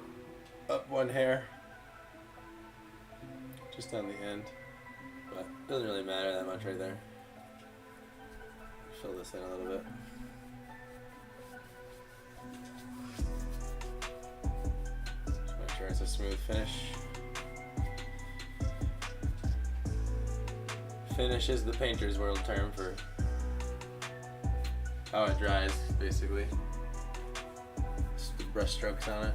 up one hair. Just on the end. But it doesn't really matter that much right there. Fill this in a little bit. Just make sure it's a smooth finish. Finish is the painter's world term for how it dries, basically. Just the brush strokes on it.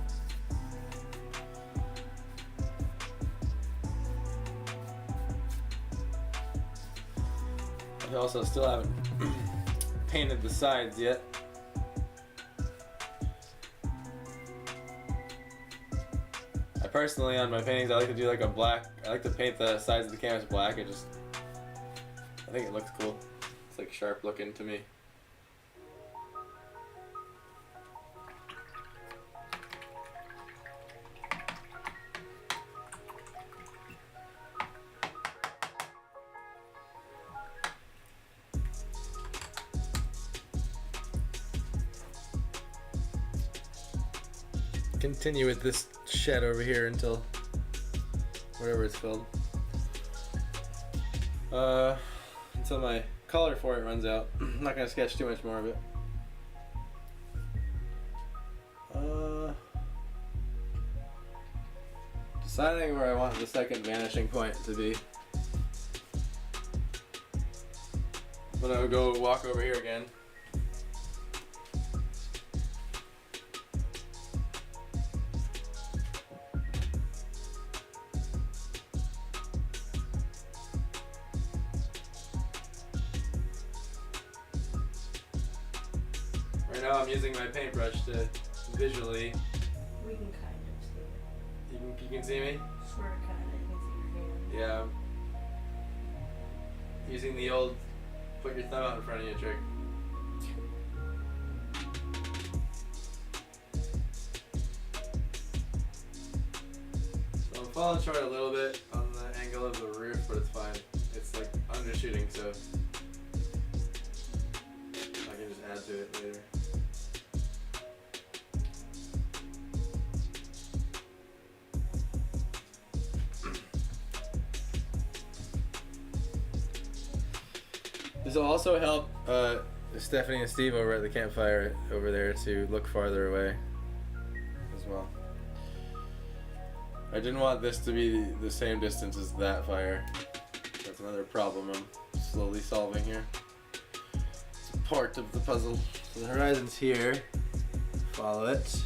I also still haven't painted the sides yet. I personally, on my paintings, I like to do like a black. I like to paint the sides of the canvas black. I think it looks cool. It's like sharp looking to me. Continue with this shed over here until whatever it's filled. Until my color for it runs out. I'm not gonna sketch too much more of it. Deciding where I want the second vanishing point to be. I'm gonna go walk over here again. now I'm using my paintbrush to visually. We can kind of see it. You can see me? Sort of, kind of. You can see your hand. Yeah. Using the old put your thumb out in front of you trick. So I'm falling short a little bit on the angle of the roof, but it's fine. It's like undershooting, so I can just add to it later. This will also help Stephanie and Steve over at the campfire over there to look farther away as well. I didn't want this to be the same distance as that fire. That's another problem I'm slowly solving here. It's part of the puzzle. So the horizon's here. Follow it.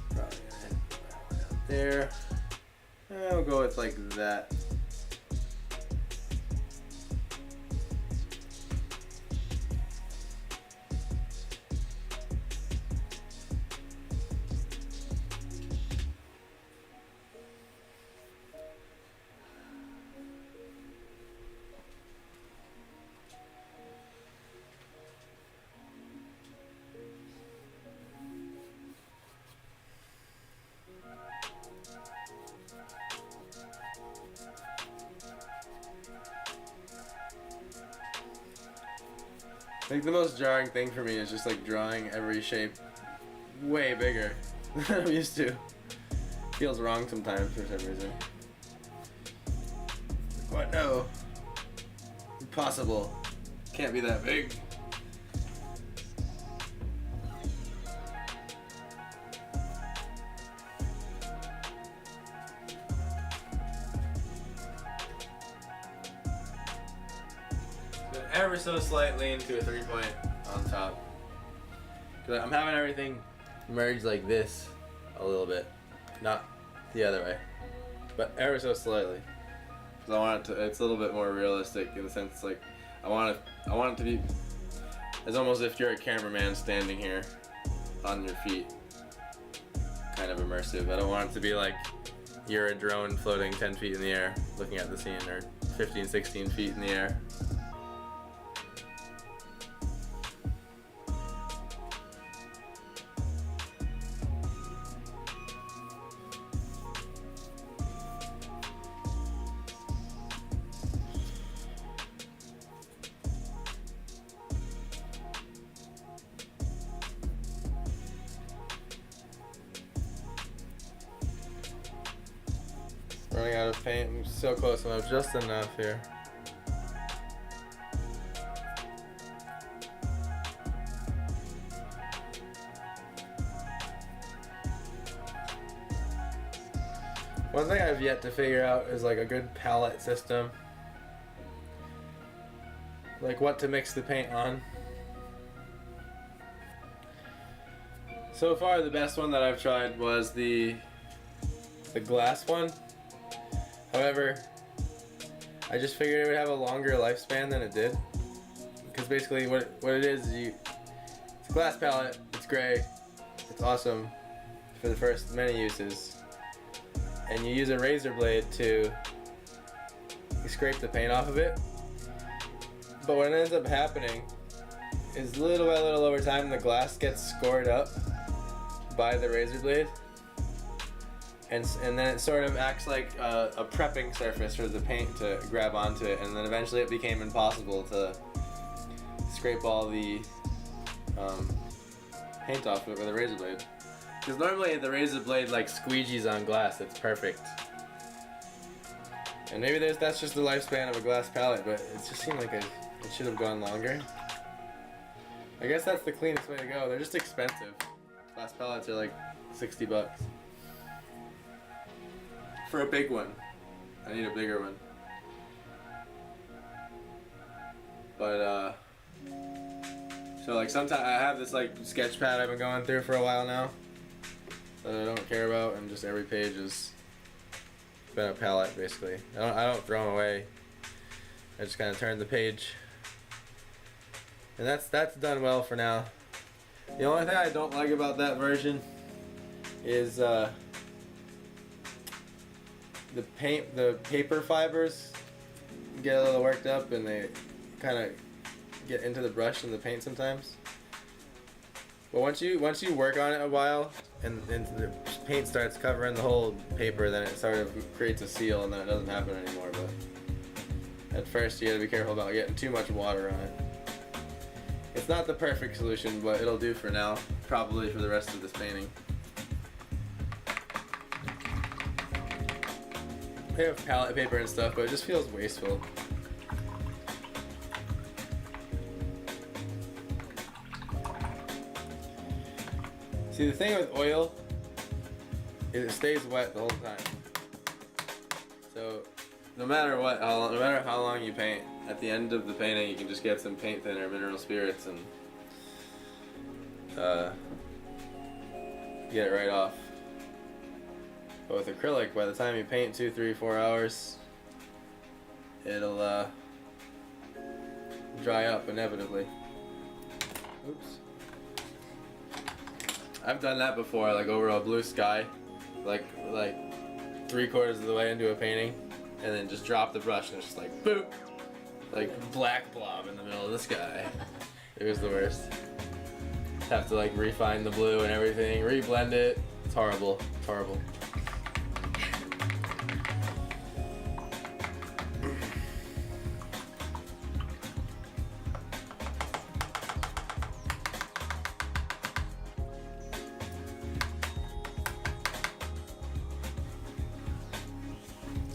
Probably gonna hit down there. And we'll go with like that. I think the most jarring thing for me is just like drawing every shape way bigger than I'm used to. Feels wrong sometimes for some reason. What? No. Impossible. Can't be that big. Ever so slightly into a 3-point on top. Cause I'm having everything merge like this a little bit, not the other way, but ever so slightly. Cause I want it to. It's a little bit more realistic in the sense like I want it to be. It's almost if you're a cameraman standing here on your feet, kind of immersive. I don't want it to be like you're a drone floating 10 feet in the air looking at the scene, or 15, 16 feet in the air. Running out of paint. I'm so close enough, just enough here. One thing I've yet to figure out is like a good palette system. Like what to mix the paint on. So far the best one that I've tried was the glass one. However, I just figured it would have a longer lifespan than it did. Because basically what it is it's a glass palette, it's gray, it's awesome for the first many uses. And you use a razor blade to scrape the paint off of it. But what ends up happening is little by little over time the glass gets scored up by the razor blade. And then it sort of acts like a prepping surface for the paint to grab onto it, and then eventually it became impossible to scrape all the paint off it with a razor blade. Because normally the razor blade like squeegees on glass, it's perfect. And maybe that's just the lifespan of a glass palette, but it just seemed like it should have gone longer. I guess that's the cleanest way to go. They're just expensive. Glass palettes are like $60. For a big one. I need a bigger one. But so like sometimes I have this like sketch pad I've been going through for a while now that I don't care about, and just every page has been a palette basically. I don't throw them away. I just kind of turn the page, and that's done well for now. The only thing I don't like about that version is the paper fibers get a little worked up and they kind of get into the brush and the paint sometimes. But once you work on it a while and the paint starts covering the whole paper, then it sort of creates a seal, and then it doesn't happen anymore. But at first you gotta be careful about getting too much water on it. It's not the perfect solution, but it'll do for now, probably for the rest of this painting. They have palette paper and stuff, but it just feels wasteful. See, the thing with oil is it stays wet the whole time. So no matter what, no matter how long you paint, at the end of the painting you can just get some paint thinner, mineral spirits, and get it right off. But with acrylic, by the time you paint 2, 3, 4 hours, it'll dry up inevitably. Oops. I've done that before, like over a blue sky, like 3/4 of the way into a painting, and then just drop the brush and it's just like boop, like black blob in the middle of the sky. It was the worst. Have to like refine the blue and everything, reblend it. It's horrible. It's horrible.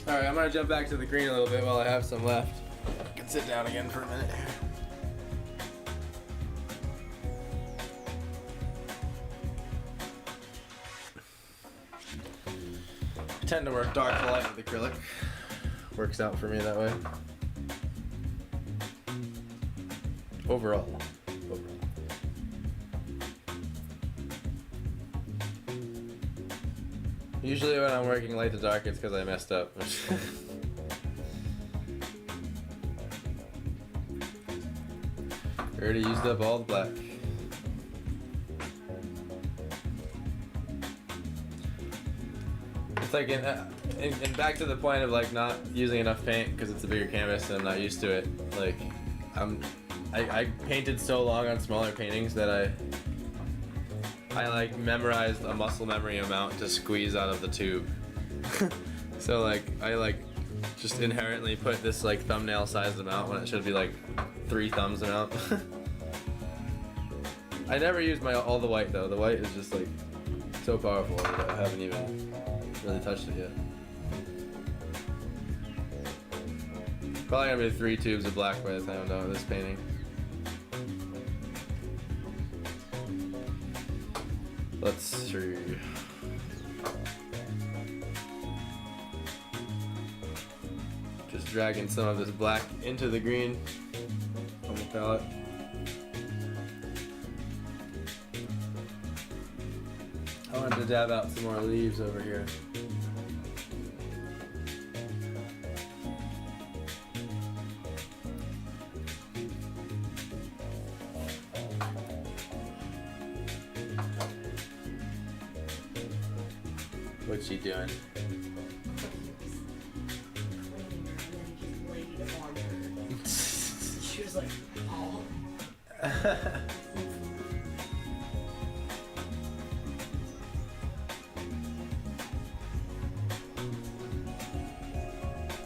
Alright, I'm gonna jump back to the green a little bit while I have some left. I can sit down again for a minute. I tend to work dark to light with acrylic. Works out for me that way. Overall. Usually when I'm working light to dark, it's because I messed up. Already used up all the black. It's like, and back to the point of like not using enough paint because it's a bigger canvas and I'm not used to it. Like, I painted so long on smaller paintings that I like memorized a muscle memory amount to squeeze out of the tube. So like I like just inherently put this like thumbnail sized amount when it should be like 3 thumbs amount. I never used all the white though. The white is just like so powerful that I haven't even really touched it yet. Probably gonna be 3 tubes of black by the time I'm done with this painting. Let's see. Just dragging some of this black into the green on the palette. I wanted to dab out some more leaves over here. What's she doing? She was like, oh.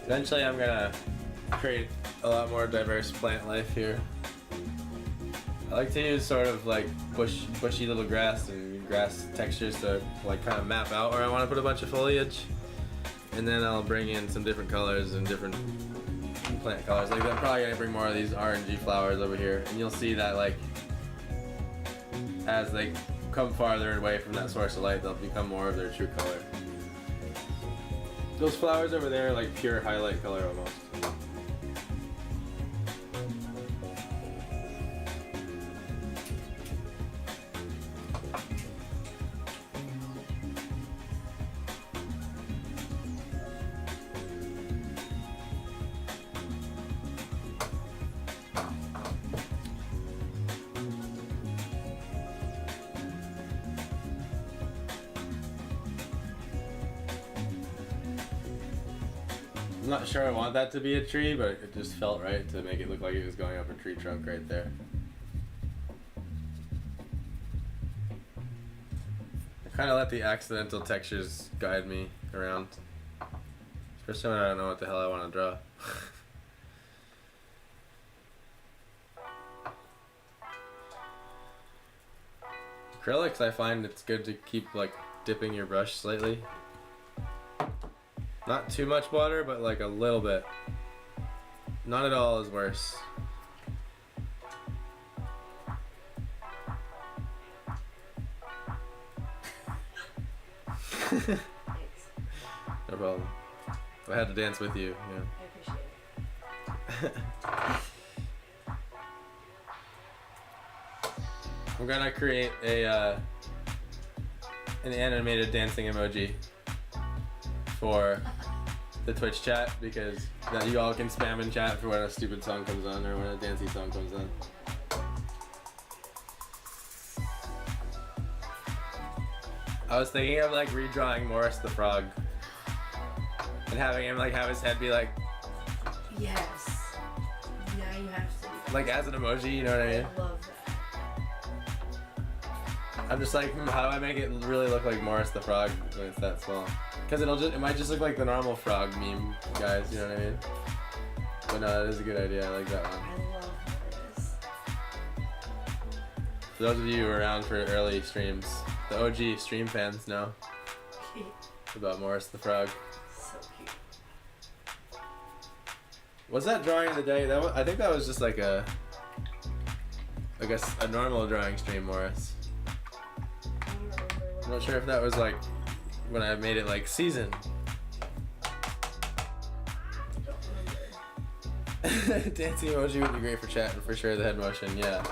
Eventually I'm gonna create a lot more diverse plant life here. I like to use sort of like bushy little grass and grass textures to like kind of map out where I want to put a bunch of foliage, and then I'll bring in some different colors and different plant colors. Like I'm probably gonna bring more of these orangey flowers over here, and you'll see that like as they come farther away from that source of light, they'll become more of their true color. Those flowers over there are like pure highlight color almost. not sure I want that to be a tree, but it just felt right to make it look like it was going up a tree trunk right there. I kind of let the accidental textures guide me around. Especially when I don't know what the hell I want to draw. Acrylics, I find it's good to keep like dipping your brush slightly. Not too much water, but like a little bit. Not at all is worse. Thanks. No problem. I had to dance with you, I appreciate it. yeah. I'm gonna create a an animated dancing emoji for the Twitch chat because that you all can spam in chat for when a stupid song comes on or when a dancey song comes on. I was thinking of like redrawing Morris the Frog and having him like have his head be like Yes. Yeah, you have to. like as an emoji, you know what I mean? I love that. I'm just like, how do I make it really look like Morris the Frog when it's that small? Because it might just look like the normal frog meme, guys. You know what I mean? But no, that is a good idea. I like that one. I love this. For those of you who were around for early streams, the OG stream fans know about Morris the Frog. So cute. Was that drawing of the day? I think that was just like a normal drawing stream, Morris. I don't remember what I'm not sure if that was like when I made it like season. I don't remember. Dancing emoji would be great for chat and for sure the head motion, yeah.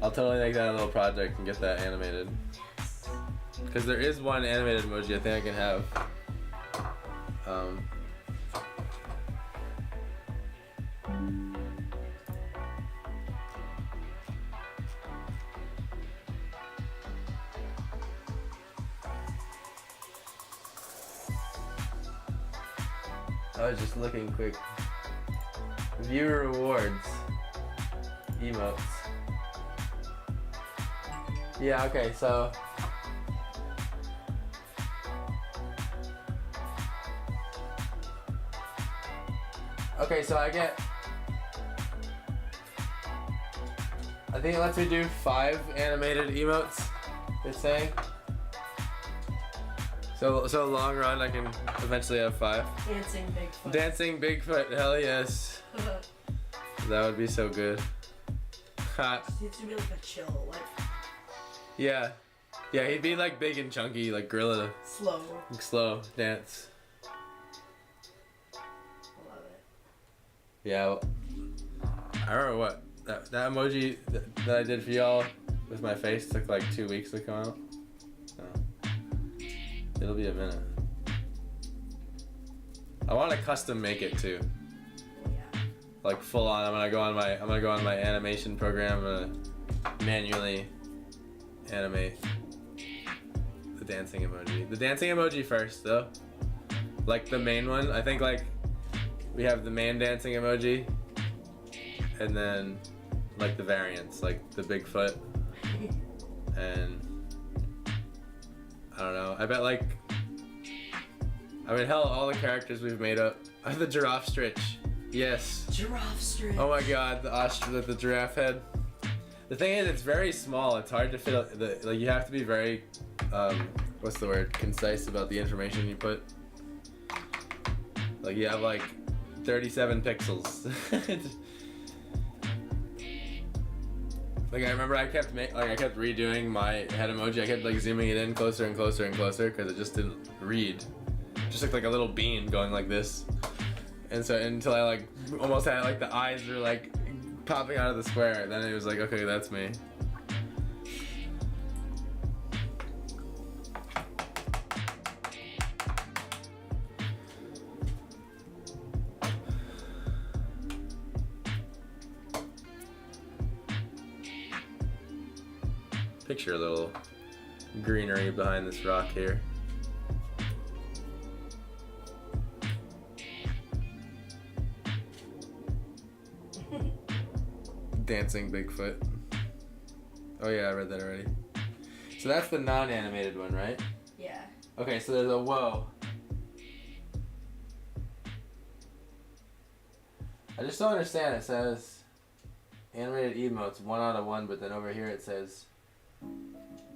I'll totally make that a little project and get that animated. Yes. Because there is one animated emoji I think I can have. I was just looking quick. Viewer rewards. Emotes. Yeah, okay, so I get, I think it lets me do 5 animated emotes, it's saying. So long run I can eventually have 5. Dancing Bigfoot. Dancing Bigfoot, hell yes. That would be so good. Ha. It should be like a chill, like Yeah. Yeah, he'd be like big and chunky, like gorilla, slow. like slow dance. I love it. Yeah, well, I remember what that emoji that I did for y'all with my face took like 2 weeks to come out. So it'll be a minute. I want to custom make it too, Yeah. like full on. I'm gonna go on my animation program. I'm gonna manually animate the dancing emoji. The dancing emoji first though, like the main one. I think like we have the main dancing emoji, and then like the variants, like the Bigfoot, and I don't know. I bet like, I mean hell, all the characters we've made up. The giraffe stretch, yes. Giraffe stretch. Oh my god, the giraffe head. The thing is, it's very small. It's hard to fit. Like you have to be very, what's the word? Concise about the information you put. Like you have like 37 pixels. Like I remember, I kept redoing my head emoji. I kept like zooming it in closer and closer and closer because it just didn't read. It just looked like a little bean going like this. And so until I like almost had like the eyes were like popping out of the square, then it was like, okay, that's me. Picture a little greenery behind this rock here. Dancing Bigfoot. Oh yeah, I read that already. So that's the non-animated one, right? Yeah. Okay, so there's a whoa. I just don't understand. It says animated emotes 1 out of 1, but then over here it says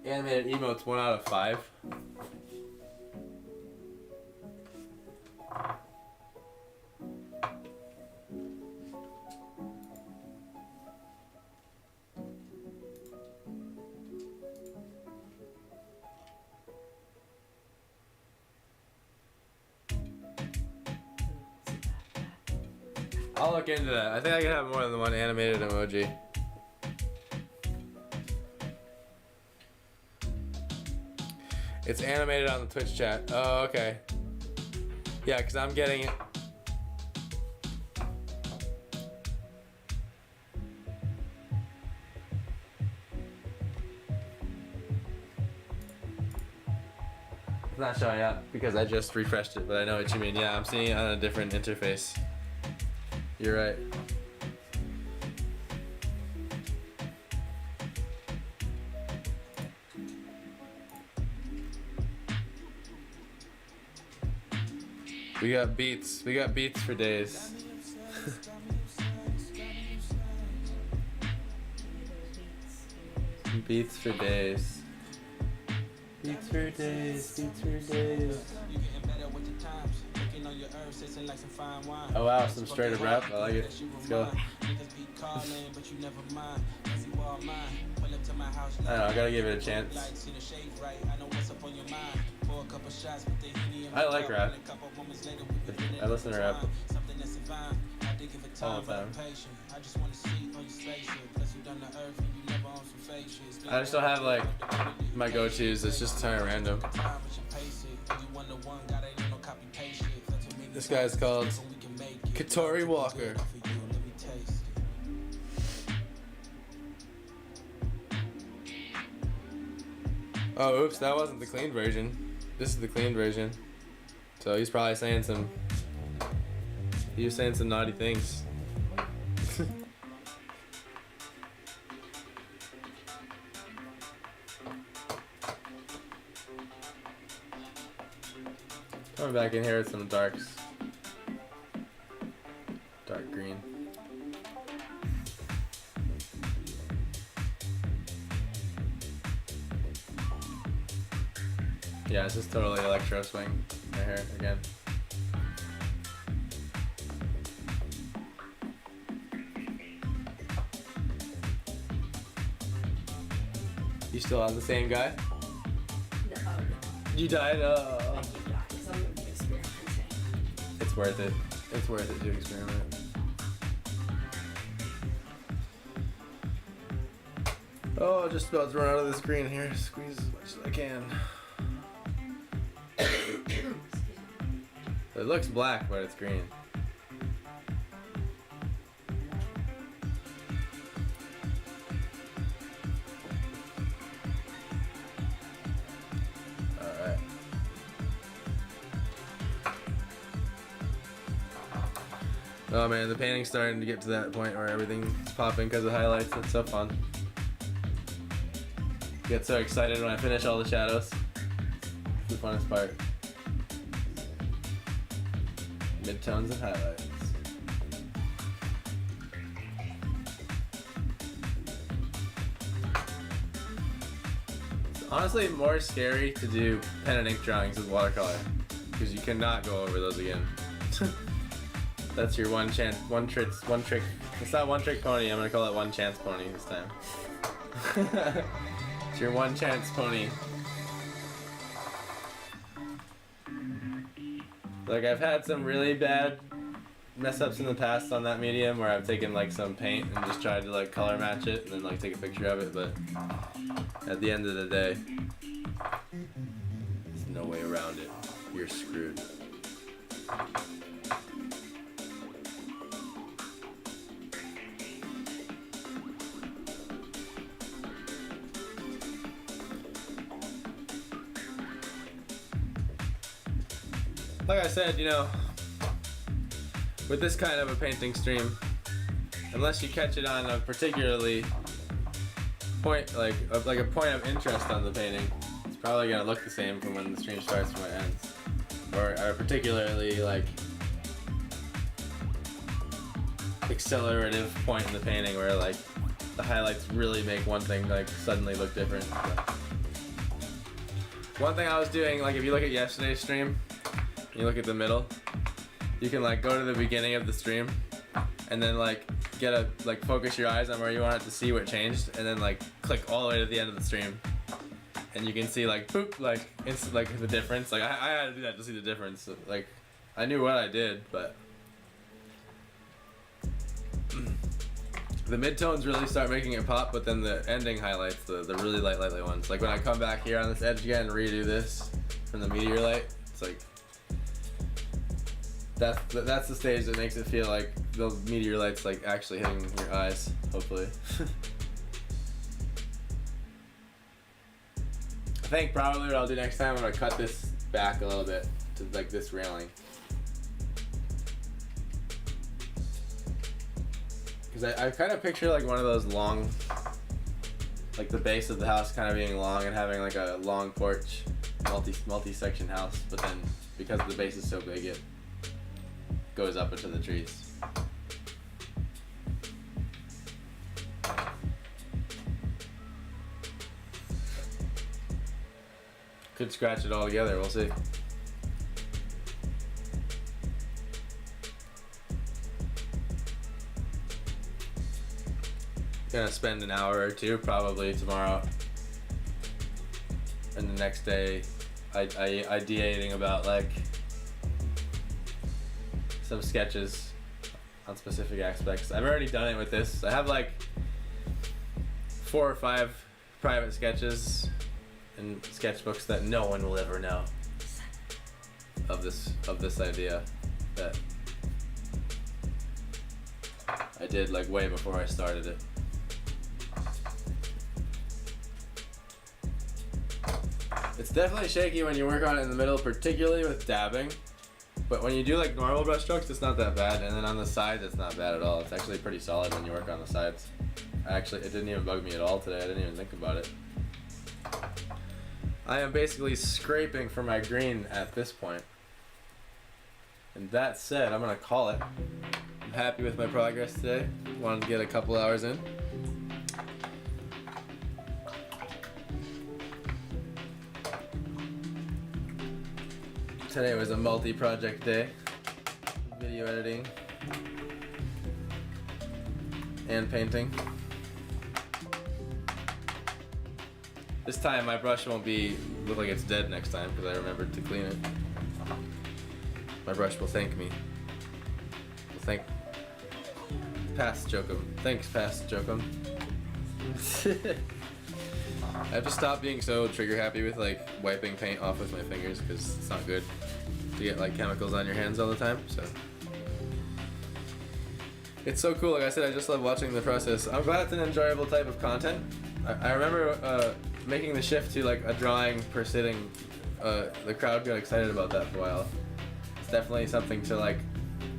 animated emotes 1 out of 5. I'll look into that. I think I can have more than one animated emoji. It's animated on the Twitch chat. Oh, okay. Yeah, because I'm getting it. It's not showing up because I just refreshed it, but I know what you mean. Yeah, I'm seeing it on a different interface. You're right. We got beats. We got beats for days. Beats for days. Beats for days. Beats for days. Oh wow, some straight up rap. I like it. Let's go. I don't know, I gotta give it a chance. I like rap. I listen to rap all the time. I just don't have like my go-tos. It's just kind of random. This guy's called Katori Walker. Oh, oops, that wasn't the clean version. This is the clean version. So he's probably saying some... He was saying some naughty things. Coming back in here with some darks. Dark green. Yeah, it's just totally electro swing right here again. You still on the same guy? No. You died? I keep dying because I'm experimenting. It's worth it. It's worth it to experiment. Oh, just about to run out of this green here. Squeeze as much as I can. It looks black, but it's green. Alright. Oh man, the painting's starting to get to that point where everything's popping because of highlights. It's so fun. Get so excited when I finish all the shadows. It's the funnest part. Midtones and highlights. It's honestly more scary to do pen and ink drawings with watercolor because you cannot go over those again. That's your one chance, one trick. It's not one trick pony. I'm gonna call it one chance pony this time. It's your one chance pony. Like I've had some really bad mess ups in the past on that medium where I've taken like some paint and just tried to like color match it and then like take a picture of it, but at the end of the day, there's no way around it. You're screwed. Like I said, you know, with this kind of a painting stream, unless you catch it on a particularly point, like a point of interest on the painting, it's probably gonna look the same from when the stream starts to when it ends, or a particularly like accelerative point in the painting where like the highlights really make one thing like suddenly look different. So. One thing I was doing, like if you look at yesterday's stream, you look at the middle, you can like go to the beginning of the stream and then like focus your eyes on where you want it to see what changed, and then like click all the way to the end of the stream, and you can see like poop, like it's like the difference. Like I had to do that to see the difference. Like I knew what I did, but the midtones really start making it pop, but then the ending highlights, the really light ones. Like when I come back here on this edge again and redo this from the meteor light, it's like that's the stage that makes it feel like those meteor lights like actually hitting your eyes, hopefully. I think probably what I'll do next time, I'm gonna cut this back a little bit to like this railing. Because I kind of picture like one of those long, like the base of the house kind of being long and having like a long porch, multi-section house, but then because the base is so big it goes up into the trees. Could scratch it all together, we'll see. Gonna spend an hour or two probably tomorrow and the next day ideating about like some sketches on specific aspects. I've already done it with this. I have like 4 or 5 private sketches and sketchbooks that no one will ever know of this idea that I did like way before I started it. It's definitely shaky when you work on it in the middle, particularly with dabbing. But when you do like normal brush strokes, it's not that bad. And then on the sides, it's not bad at all. It's actually pretty solid when you work on the sides. Actually, it didn't even bug me at all today. I didn't even think about it. I am basically scraping for my green at this point. And that said, I'm gonna call it. I'm happy with my progress today. Wanted to get a couple hours in. Today was a multi-project day. Video editing and painting. This time my brush won't look like it's dead next time because I remembered to clean it. My brush will thank me. Will thank past Jokum. Thanks, past Jokum. I have to stop being so trigger happy with like wiping paint off with my fingers because it's not good to get like chemicals on your hands all the time. So it's so cool. Like I said, I just love watching the process. I'm glad it's an enjoyable type of content. I remember making the shift to like a drawing per sitting. The crowd got excited about that for a while. It's definitely something to like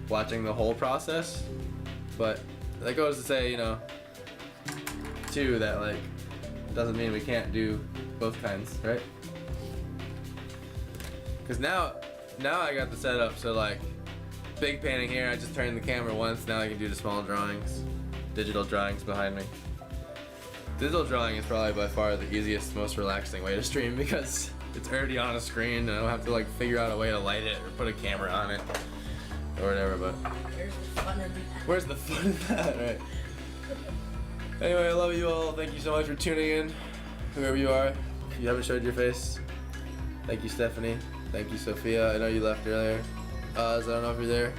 watching the whole process, but that goes to say, you know, too, that like doesn't mean we can't do both kinds, right? Because now I got the setup, so like big painting here, I just turned the camera once, now I can do the small drawings, digital drawings behind me. Digital drawing is probably by far the easiest, most relaxing way to stream because it's already on a screen and I don't have to like figure out a way to light it or put a camera on it or whatever, but where's the fun in that, right? Anyway, I love you all. Thank you so much for tuning in, whoever you are. If you haven't showed your face, thank you, Stephanie. Thank you, Sophia. I know you left earlier. Oz, I don't know if you're there.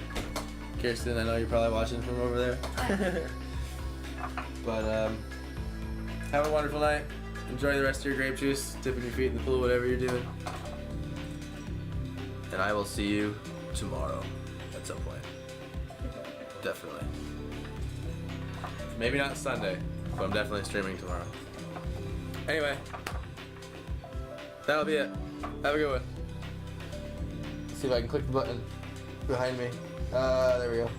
Kirsten, I know you're probably watching from over there. But have a wonderful night. Enjoy the rest of your grape juice, dipping your feet in the pool, whatever you're doing. And I will see you tomorrow at some point. Definitely. Maybe not Sunday, but I'm definitely streaming tomorrow. Anyway, that'll be it. Have a good one. Let's see if I can click the button behind me. There we go.